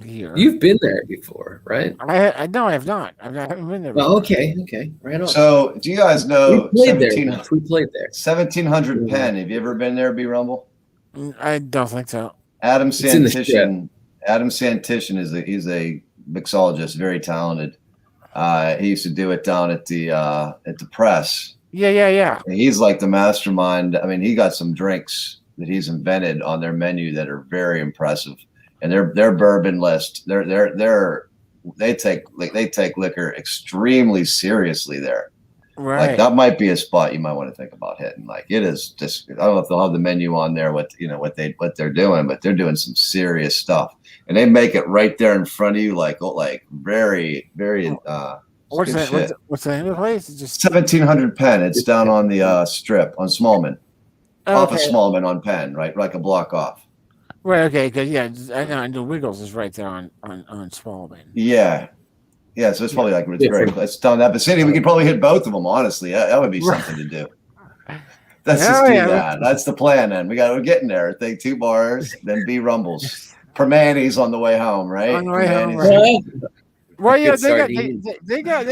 here. You've been there before, right? I no, I have not. I haven't been there before. Oh, okay, right on. So, do you guys know we played there? 1700 Penn. Have you ever been there, B Rumble? I don't think so. Adam Santition he's a mixologist, very talented. He used to do it down at the press. Yeah. And he's like the mastermind. I mean, he got some drinks that he's invented on their menu that are very impressive. And their bourbon list, they take liquor extremely seriously there. Right. Like that might be a spot you might want to think about hitting. Like it is just, I don't know if they'll have the menu on there, what they're doing, but they're doing some serious stuff, and they make it right there in front of you, like very, very. What's the name of the place? It's just 1700 Penn. It's down on the strip on Smallman, off of Smallman on Penn, right, like a block off. Right. Okay. Because I know the Wiggles is right there on Smallman. Yeah. So it's probably like it's down that vicinity. We could probably hit both of them. Honestly, that would be something to do. Let's just do that. That's the plan. Then we're getting there. Take 2 bars, then B Rumbles. Permanis on the way home, right? On the way home, Permanis. right. Well, yeah, Good they got.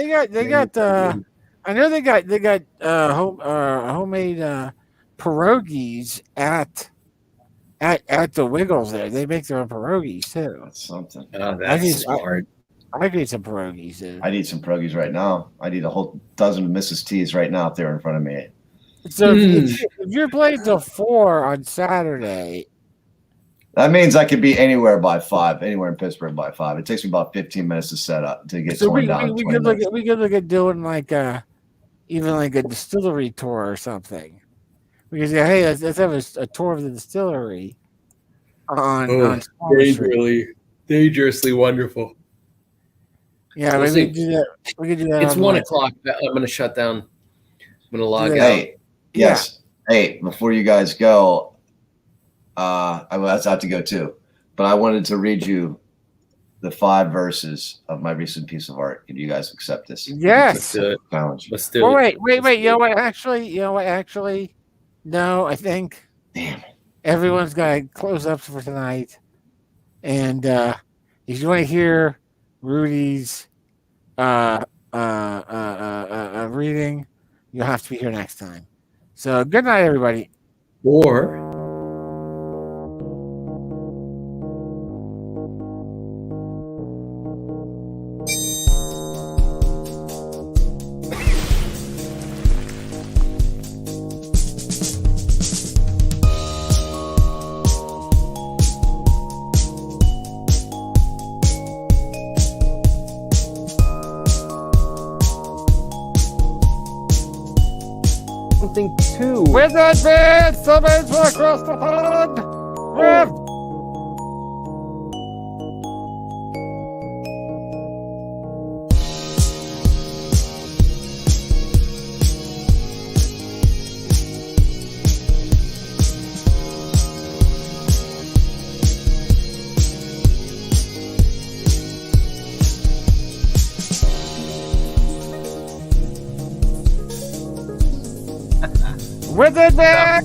I know they got homemade pierogies at the Wiggles there. They make their own pierogies too. That's something. Oh, that's smart. I could eat some pierogies too. I'd eat some pierogies right now. I'd eat a whole dozen of Mrs. T's right now if they were in front of me. So if you're playing till 4 on Saturday, that means I could be anywhere by 5, anywhere in Pittsburgh by 5. It takes me about 15 minutes to set up to get torn down. We could look at doing even like a distillery tour or something. We could say, hey, let's have a tour of the distillery on dangerously wonderful. Yeah, we could do that. We could do that. It's 1 o'clock. I'm going to shut down. I'm going to log out. Hey, yes. Yeah. Hey, before you guys go, I have to go too, but I wanted to read you the 5 verses of my recent piece of art. Can you guys accept this? Yes. Let's do it. Challenge. Let's do it. Wait. You know what? Actually, no. I think everyone's got close-ups for tonight, and if you want to hear Rudy's reading, you'll have to be here next time. So good night, everybody. Or With advance, summons across the pond. Rift. Wizard Man!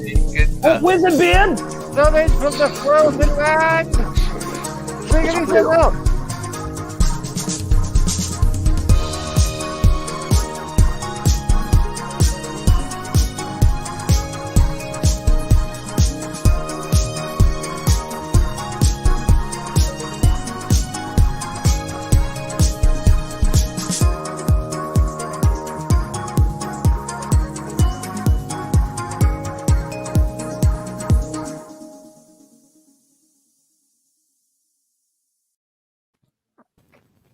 Wizard Beard! Summons from the frozen land! Bring it up!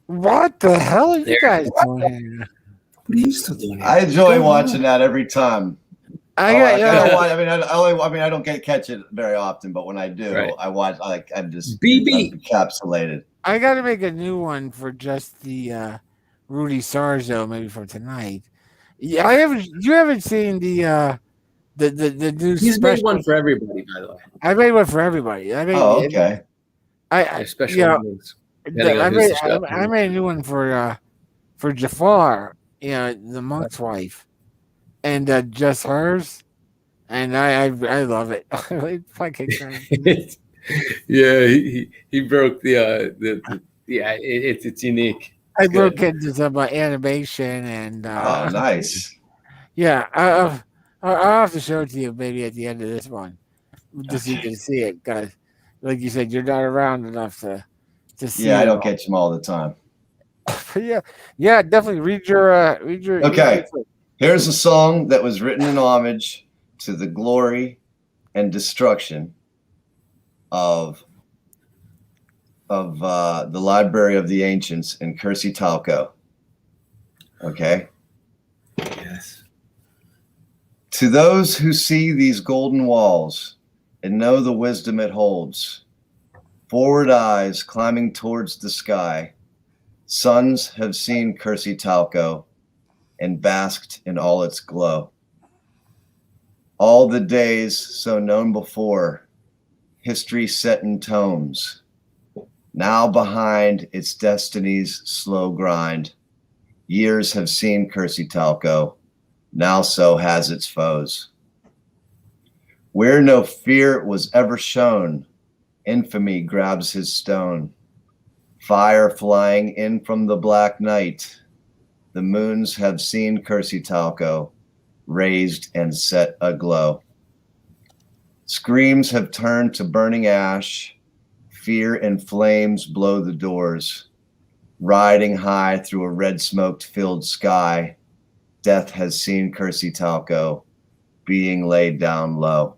What the hell are you guys doing here? What are you still doing? I enjoy watching that every time. I don't catch it very often, but when I do, I watch. I'm just encapsulated. I got to make a new one for just the Rudy Sarzo, maybe for tonight. Yeah, you haven't seen the new. He's made one for everybody, by the way. I made one for everybody. Okay. I made a new one for Jafar, the monk's wife, and just hers, and I love it. Fucking yeah, he broke it's unique. I broke into some animation and nice. Yeah, I'll have to show it to you maybe at the end of this one, just so you can see it. Because, like you said, you're not around enough to see. Yeah, I don't catch them all the time. yeah, definitely read your. Okay, here's a song that was written in homage to the glory and destruction of the Library of the Ancients in Cursi-Talco. Okay. Yes. To those who see these golden walls and know the wisdom it holds, forward eyes climbing towards the sky, suns have seen Cursi-Talco and basked in all its glow. All the days so known before, history set in tomes, now behind its destiny's slow grind, years have seen Cursi-Talco, now so has its foes. Where no fear was ever shown, Infamy grabs his stone. Fire flying in from the black night. The moons have seen Cursitalco, raised and set aglow. Screams have turned to burning ash. Fear and flames blow the doors. Riding high through a red smoke-filled sky, death has seen Cursitalco, being laid down low.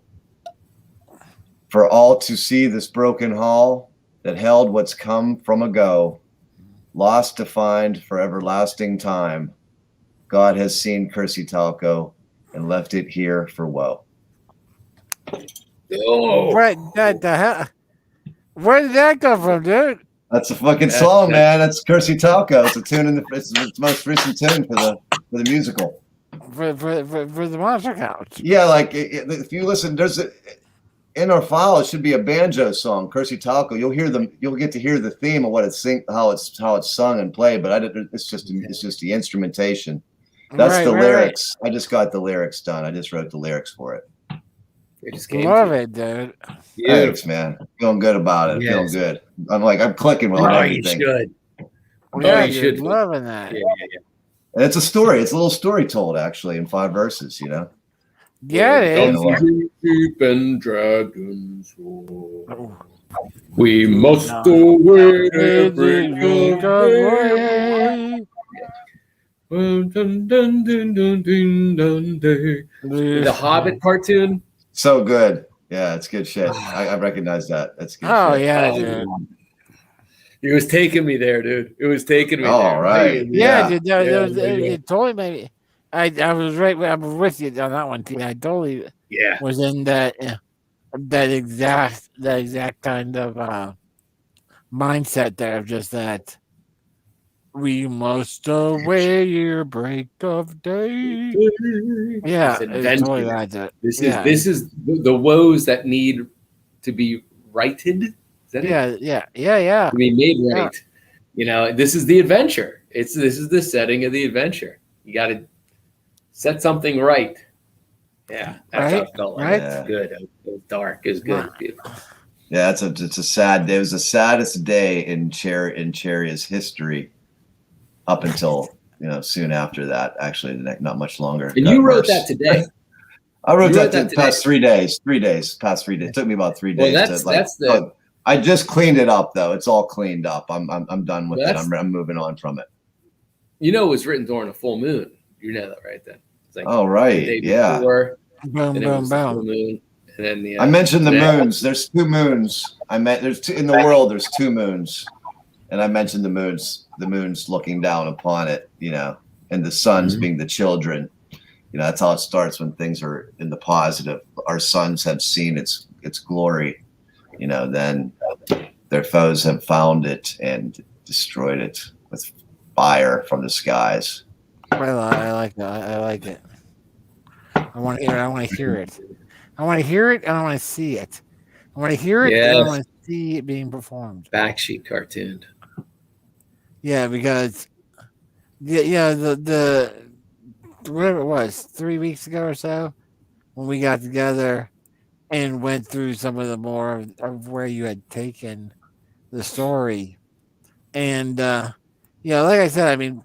For all to see this broken hall that held what's come from ago, lost to find for everlasting time, God has seen Cursitalco and left it here for woe. Oh. What the hell? Where did that come from, dude? That's a fucking song, man. That's Cursitalco. It's a tune it's the most recent tune for the musical. For the Monster Couch. Yeah, like if you listen, in our file it should be a banjo song, Cursitalco. You'll get to hear the theme of what how it's sung and played, but it's just the instrumentation. That's the lyrics. Right. I just got the lyrics done. I just wrote the lyrics for it. Love it, dude. Thanks, man. Feeling good about it. Yes. Feeling good. I'm clicking with everything. You should. Loving that. Yeah. And it's a story. It's a little story told, actually, in 5 verses, you know? Yeah, it is. Deep and dragons roar. We must await every day. The Hobbit cartoon. So good. Yeah, it's good shit. I recognize that. That's good. Oh, shit. Yeah, dude. It was taking me there, dude. It was taking me there. All right. Yeah, dude. It totally made me. I was right. I was with you on that one, too. I totally was in that exact kind of mindset there of just that. We must await your break of day. Yeah, totally like that. This is the woes that need to be righted. Is that it? Yeah. To be made right. Yeah. You know, this is the adventure. This is the setting of the adventure. You got to set something right. Yeah, that's how it felt like. Right? It's good. It was dark. It was good. Beautiful. Yeah, it's a sad day. It was the saddest day in Cheria's history. Up until soon after that, actually, not much longer. And you wrote that today. I wrote that the past 3 days. 3 days. Past 3 days. It took me about 3 days. I just cleaned it up though. It's all cleaned up. I'm done with it. I'm moving on from it. It was written during a full moon. You know that, right? Then. It's like right. Yeah. Boom. Moon, and then I mentioned the moons. There's 2 moons. There's 2 in the world. There's 2 moons, and I mentioned the moons. The moon's looking down upon it, and the suns being the children. That's how it starts when things are in the positive. Our sons have seen its glory. Then their foes have found it and destroyed it with fire from the skies. I like that. I like it. I want to hear it. I want to hear it. I want to hear it, and I want to see it. I want to hear it, and I want to see it being performed. Backsheet cartooned. Yeah, because the whatever it was 3 weeks ago or so when we got together and went through some of the more of where you had taken the story, and like I said, I mean,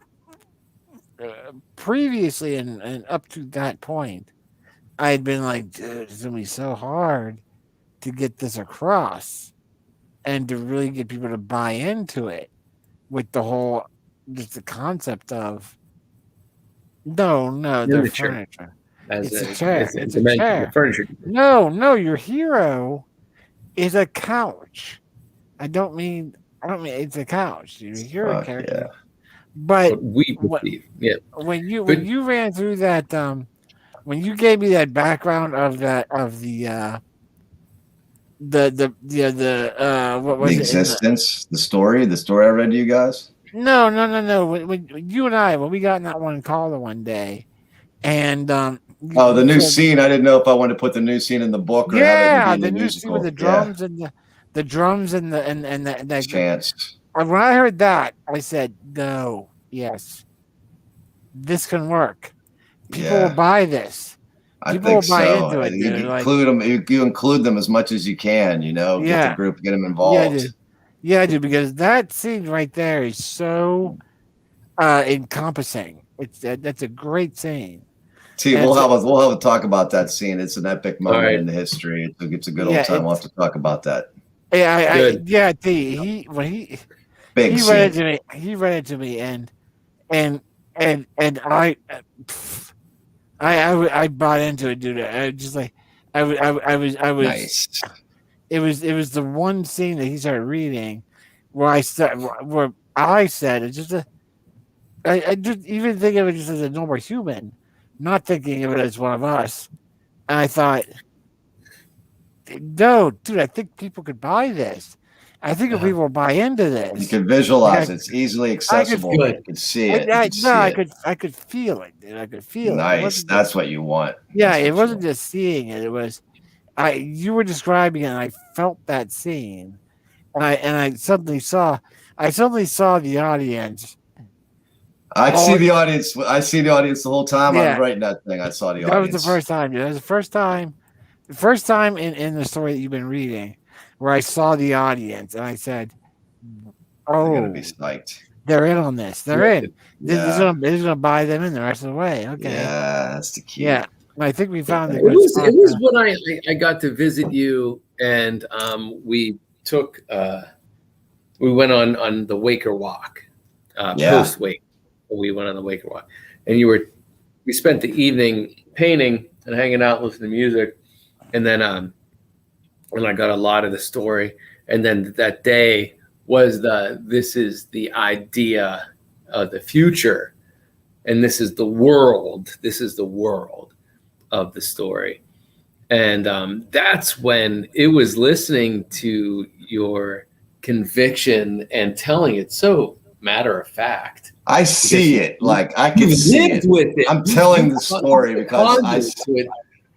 previously and up to that point, I had been like, dude, it's gonna be so hard to get this across and to really get people to buy into it. With the whole, just the concept of, no, they're furniture. It's a chair. It's a chair. Furniture. No, your hero is a couch. I don't mean it's a couch. Your hero character. Yeah. But we believe, when you ran through that, when you gave me that background of the what was the existence, the story I read to you guys? No. When you and I, when we got in that one caller one day, and the new scene. I didn't know if I wanted to put the new scene in the book or have it be in the new scene with the drums and the drums and the chants. When I heard that, I said, "No, yes, this can work. People will buy this." I People think will buy so. into it, You dude. include them. You include them as much as you can. You know, get the Yeah. group, get them Yeah, involved. dude. Yeah, dude. Because that scene right there is so encompassing. That's a great scene. See, And we'll have a talk about that scene. It's an epic moment right. in the history. It's a good Yeah, old time. We'll have to talk about that. Yeah, Good. I think Big he read it scene. to me. He read it to me, and I bought into it, dude. I just like I was Nice. It was the one scene that he started reading where I said it's just I just even think of it just as a normal human, not thinking of it as one of us. And I thought, no, dude, I think people could buy this. I think if people buy into this, You can visualize it. It's easily accessible. feel it. You can see it. You can see it. I could feel it, dude. I could feel Nice. it. That's what you want. Yeah, That's it what wasn't you just seeing it. It was you were describing it, and I felt that scene, and I suddenly saw the audience. I see the audience. I see the audience the whole time. Yeah. I was writing that thing. I saw the That audience. was the first time. Dude. That was the first time in the story that you've been reading where I saw the audience, and I said, They're "Oh, gonna be psyched. they're in on this. They're in. This Yeah. is gonna buy them in the rest of the way." Okay. Yeah, that's the key. Yeah. I think we found It was when I got to visit you, and we took we went on the Waker Walk, post Wake. We went on the Waker Walk, and we spent the evening painting and hanging out, listening to music, and then and I got a lot of the story, and then that day was this is the idea of the future, and this is the world of the story. And that's when it was listening to your conviction and telling it so matter of fact. I see it. Like I can see it. With it. I'm telling the story because I see it.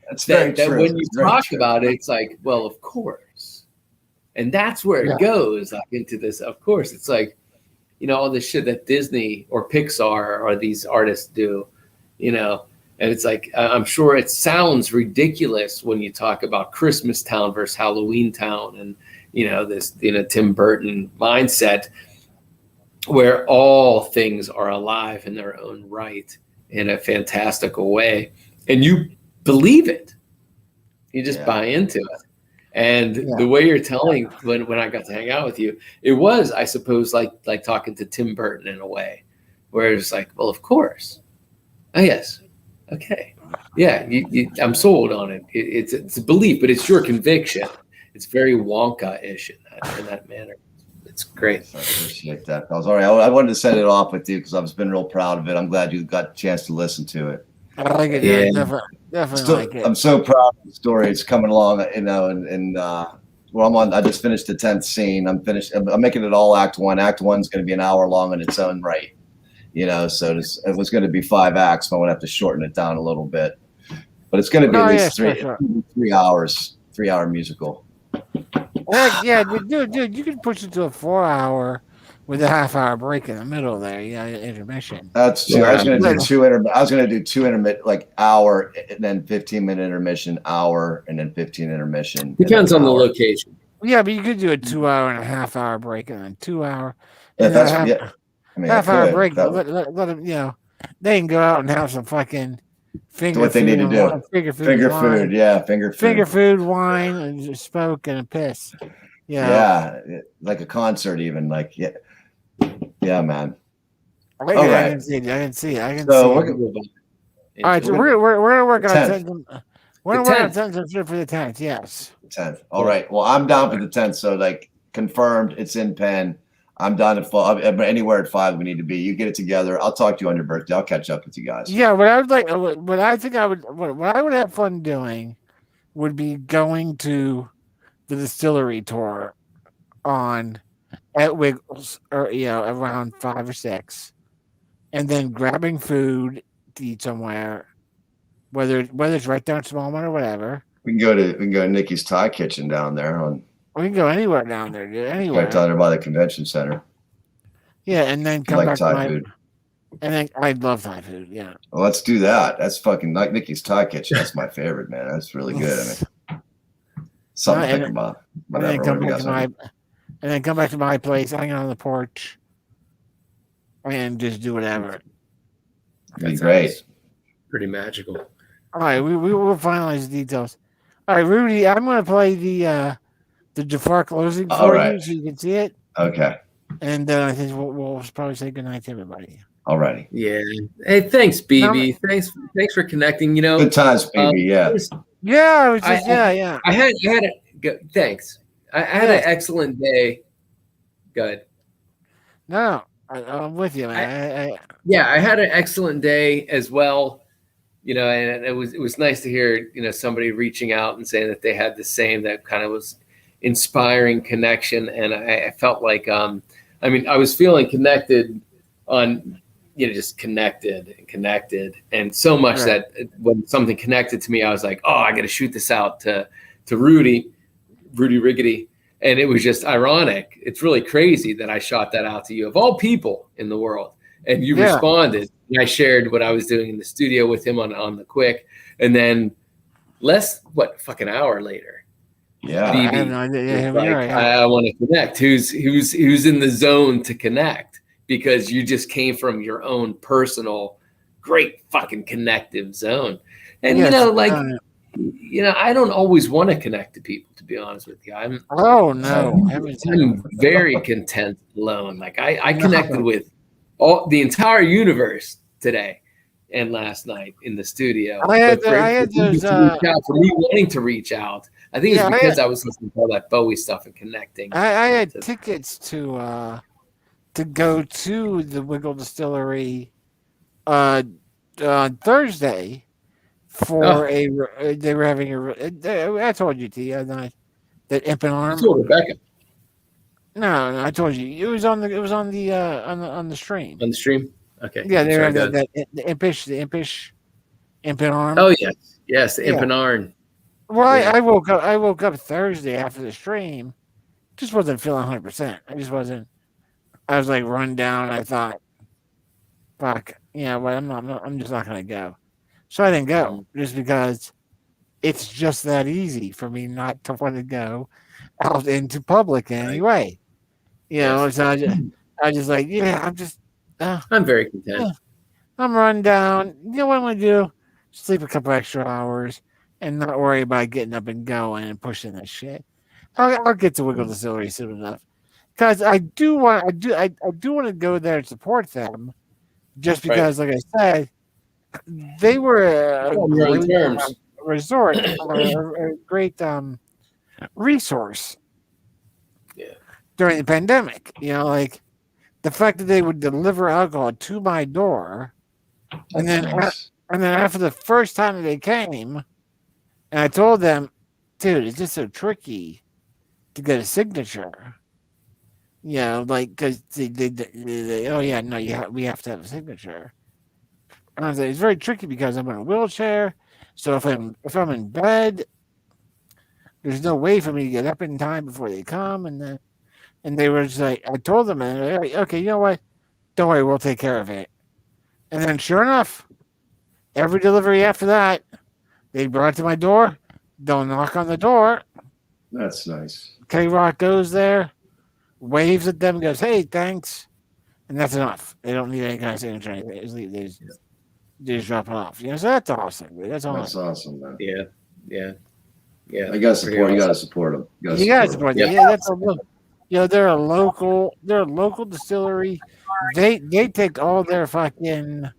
That's very that true. when you talk about it, it's like, well, of course. And that's where it goes into this. Of course, it's like, all the shit that Disney or Pixar or these artists do, and it's like, I'm sure it sounds ridiculous when you talk about Christmas Town versus Halloween Town and, this, Tim Burton mindset where all things are alive in their own right in a fantastical way. And you believe it. You just buy into it. And the way you're telling when I got to hang out with you, it was, I suppose, like talking to Tim Burton in a way, where it's like, well, of course. Oh, yes. Okay. Yeah, I'm sold on it. It's a belief, but it's your conviction. It's very Wonka-ish in that manner. It's great. I appreciate that. I wanted to send it off with you because I've been real proud of it. I'm glad you got a chance to listen to it. I like it. Yeah, definitely like it. I'm so proud of the story. It's coming along, and I just finished the 10th scene. I'm making it all Act 1. Act 1's going to be an hour long in its own right. So it was going to be 5 acts, but I'm going to have to shorten it down a little bit. But it's going to be at least 3 hours, 3-hour musical. Well, yeah, dude, you can push it to a 4-hour with a half-hour break in the middle there. Intermission. That's true. I was going to do two intermittent, like hour, and then 15-minute intermission, hour, and then 15 intermission. Depends on the location. Yeah, but you could do a 2-hour and a half-hour break and then 2 hour. Half-hour break. Let them, they can go out and have some fucking finger what they food. Need to do. Finger food. Yeah, finger food. Finger food, wine, and just smoke and a piss. Yeah, like a concert, even yeah, man. I can see it. All right, so we're gonna work on 10th. We're gonna work on 10th for the 10th. Yes. 10th. All right. Well, I'm down for the 10th. So confirmed. It's in pen. I'm done at 4. Anywhere at 5 we need to be. You get it together. I'll talk to you on your birthday. I'll catch up with you guys. Yeah, what I would have fun doing would be going to the distillery tour at Wiggles or around 5 or 6, and then grabbing food to eat somewhere, whether it's right down Smallmont or whatever. We can go to Nikki's Thai Kitchen down there We can go anywhere down there, dude. Anywhere. Right down there by the convention center. Yeah, and then come back to my food. And then I love Thai food. Yeah. Well, let's do that. That's fucking like Nikki's Thai Kitchen. That's my favorite, man. That's really good. I mean, something to think about. And then come back to my place, hang out on the porch, and just do whatever. That'd be great. Pretty magical. All right, we will finalize the details. All right, Rudy, I'm going to play the Jafar closing for you so you can see it. Okay. And I think we'll probably say goodnight to everybody. All righty. Yeah. Hey, thanks, BB. Thanks for connecting. You know, good times, BB. Yeah. I had thanks. I had an excellent day. Good. No, I'm with you, man. I had an excellent day as well. You know, and it was nice to hear, you know, somebody reaching out and saying that they had the same, that kind of was inspiring connection. And I felt like, I was feeling connected on, you know, just connected. And so much that when something connected to me, I was like, oh, I got to shoot this out to Rudy Riggedy. And it was just ironic. It's really crazy that I shot that out to you, of all people in the world. And you responded. And I shared what I was doing in the studio with him on the quick. And then fucking hour later. Yeah. BB, I want to connect. Who's in the zone to connect, because you just came from your own personal, great fucking connective zone. And, you know, like, you know, I don't always want to connect to people, to be honest with you. I'm very content alone. Like I connected with the entire universe today and last night in the studio. I had those for me wanting to reach out. I think it's because I was listening to all that Bowie stuff and connecting. I had tickets to go to the Wiggle Distillery on Thursday for they were having I told you, T, that Imp and Arm. I told Rebecca. No, I told you it was on the stream. On the stream, okay. Yeah, they were the Impish Imp and Arm. Oh yes, the Imp and Arm. Well, I woke up Thursday after the stream, just wasn't feeling 100%. I just wasn't. I was like run down. I thought, fuck, I'm just not gonna go. So I didn't go, just because it's just that easy for me not to want to go out into public anyway. You know, so I just like, I'm very content. Yeah, I'm run down. You know what I'm gonna do? Sleep a couple extra hours and not worry about getting up and going and pushing that shit. I'll get to Wiggle Distillery soon enough, because I do want to go there and support them, just because, like I said, they were a great resort, a great resource during the pandemic. You know, like the fact that they would deliver alcohol to my door, and then after the first time that they came, and I told them, dude, it's just so tricky to get a signature. You know, like, because we have to have a signature. And I was like, it's very tricky because I'm in a wheelchair. So if I'm in bed, there's no way for me to get up in time before they come. And they were just like, I told them, and they're like, okay, you know what? Don't worry, we'll take care of it. And then sure enough, every delivery after that, they brought it to my door. They'll knock on the door. That's nice. K-Rock goes there, waves at them, goes, hey, thanks. And that's enough. They don't need any kind of signature or anything. They just drop it off. You know, so that's awesome. That's awesome. That's awesome, man. Yeah. I gotta support. Awesome. You gotta support them. You gotta support them. Yeah, that's a look. You know, they're a local distillery. They take all their fucking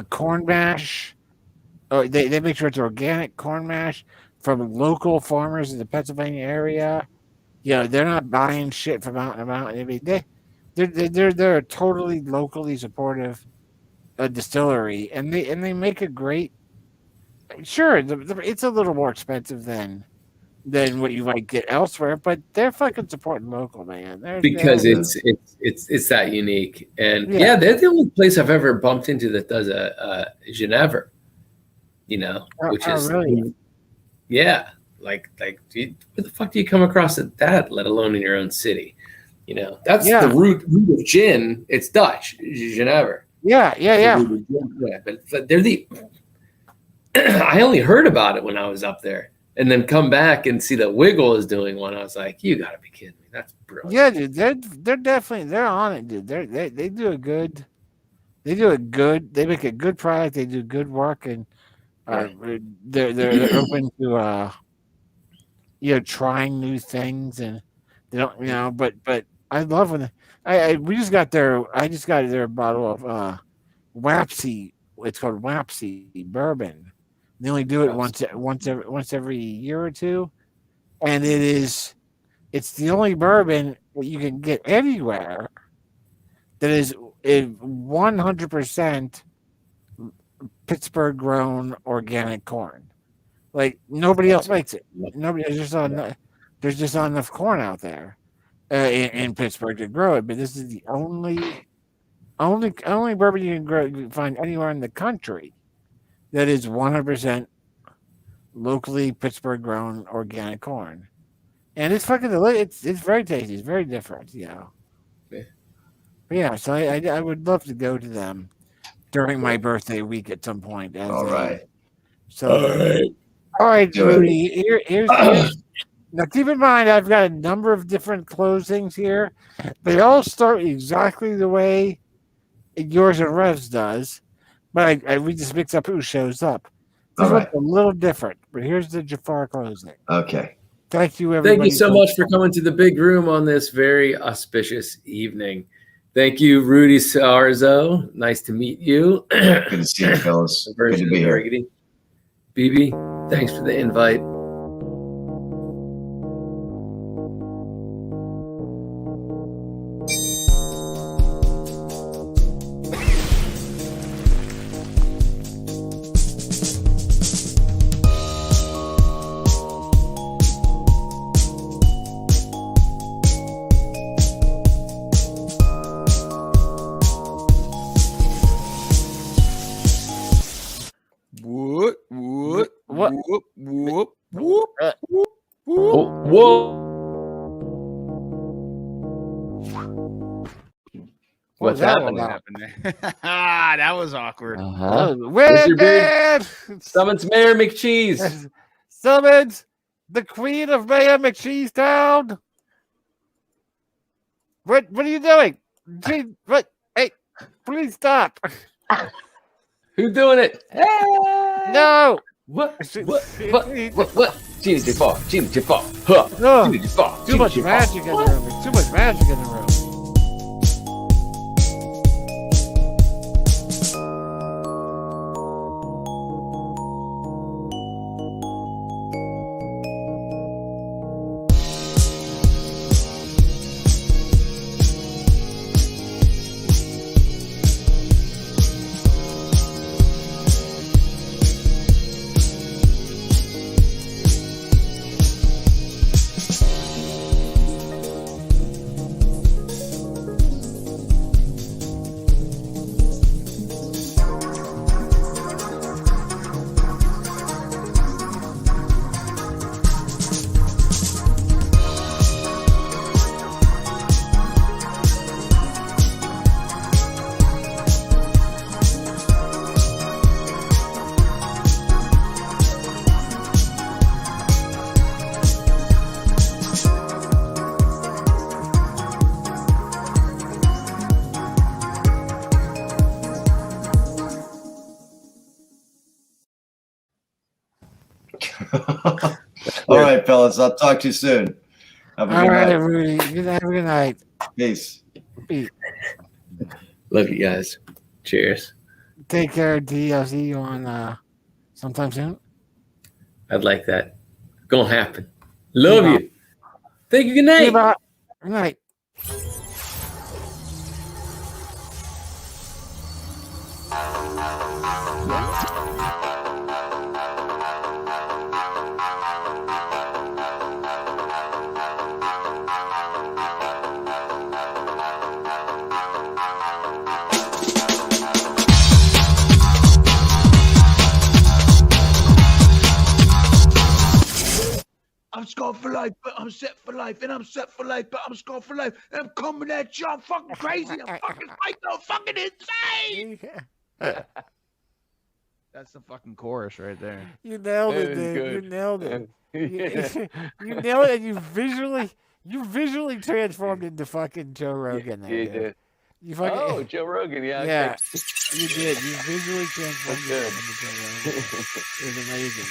corn mash. They make sure it's organic corn mash from local farmers in the Pennsylvania area. You know, they're not buying shit from out and about. I mean, they're a totally locally supportive distillery, and they make a great. Sure, it's a little more expensive than what you might get elsewhere, but they're fucking supporting local, man. Because it's that unique, and they're the only place I've ever bumped into that does a Geneva. You know, which is really? Like where the fuck do you come across that? Let alone in your own city. You know, that's the root of gin. It's Dutch, Geneva. Yeah. But they're the. I only heard about it when I was up there, and then come back and see that Wiggle is doing one. I was like, you got to be kidding me! That's brilliant. Yeah, dude, they're definitely on it, dude. They do a good. They do it good. They make a good product. They do good work, and they're open to trying new things, and they don't But I love when I just got their bottle of Wapsie. It's called Wapsie bourbon. They only do it once every year or two, and it's the only bourbon that you can get anywhere that is 100% Pittsburgh grown organic corn. Like nobody else makes it. There's just not enough corn out there in Pittsburgh to grow it. But this is the only bourbon you can find anywhere in the country that is 100% locally Pittsburgh grown organic corn, and it's fucking delicious. It's very tasty. It's very different, Yeah, so I would love to go to them during my birthday week at some point. All right. All right, Rudy. Here's now. Keep in mind, I've got a number of different closings here. They all start exactly the way yours and Rev's does, but we just mix up who shows up. This one's a little different, but here's the Jafar closing. Okay. Thank you, everybody. Thank you so much for coming to the big room on this very auspicious evening. Thank you, Rudy Sarzo. Nice to meet you. Good to see you, fellas. Good to be here. BB, thanks for the invite. What's happening? That was awkward. Summons Mayor McCheese. Summons the Queen of Mayor McCheese Town. What are you doing? What? Hey, please stop. Who's doing it? Hey! No. What? Genie Jafar. Huh. No. Genie Jafar. Too much magic in the room. Too much magic in the room. All right, fellas. I'll talk to you soon. Have a good night. Rudy. Have a good night. Peace. Love you guys. Cheers. Take care, D. I'll see you on sometime soon. I'd like that. Gonna happen. Love you. Thank you. Good night. Good night. I'm just going scarred for life, but I'm set for life. And I'm set for life, but I'm scarred for life. And I'm coming at you. I'm fucking crazy. I'm fucking psycho, fucking insane. That's the fucking chorus right there. You nailed it, dude. You nailed it. You nailed it. You visually transformed into fucking Joe Rogan. You did. You fucking, oh, Joe Rogan. Yeah. Yeah. You did. You visually transformed into Joe Rogan. It was amazing.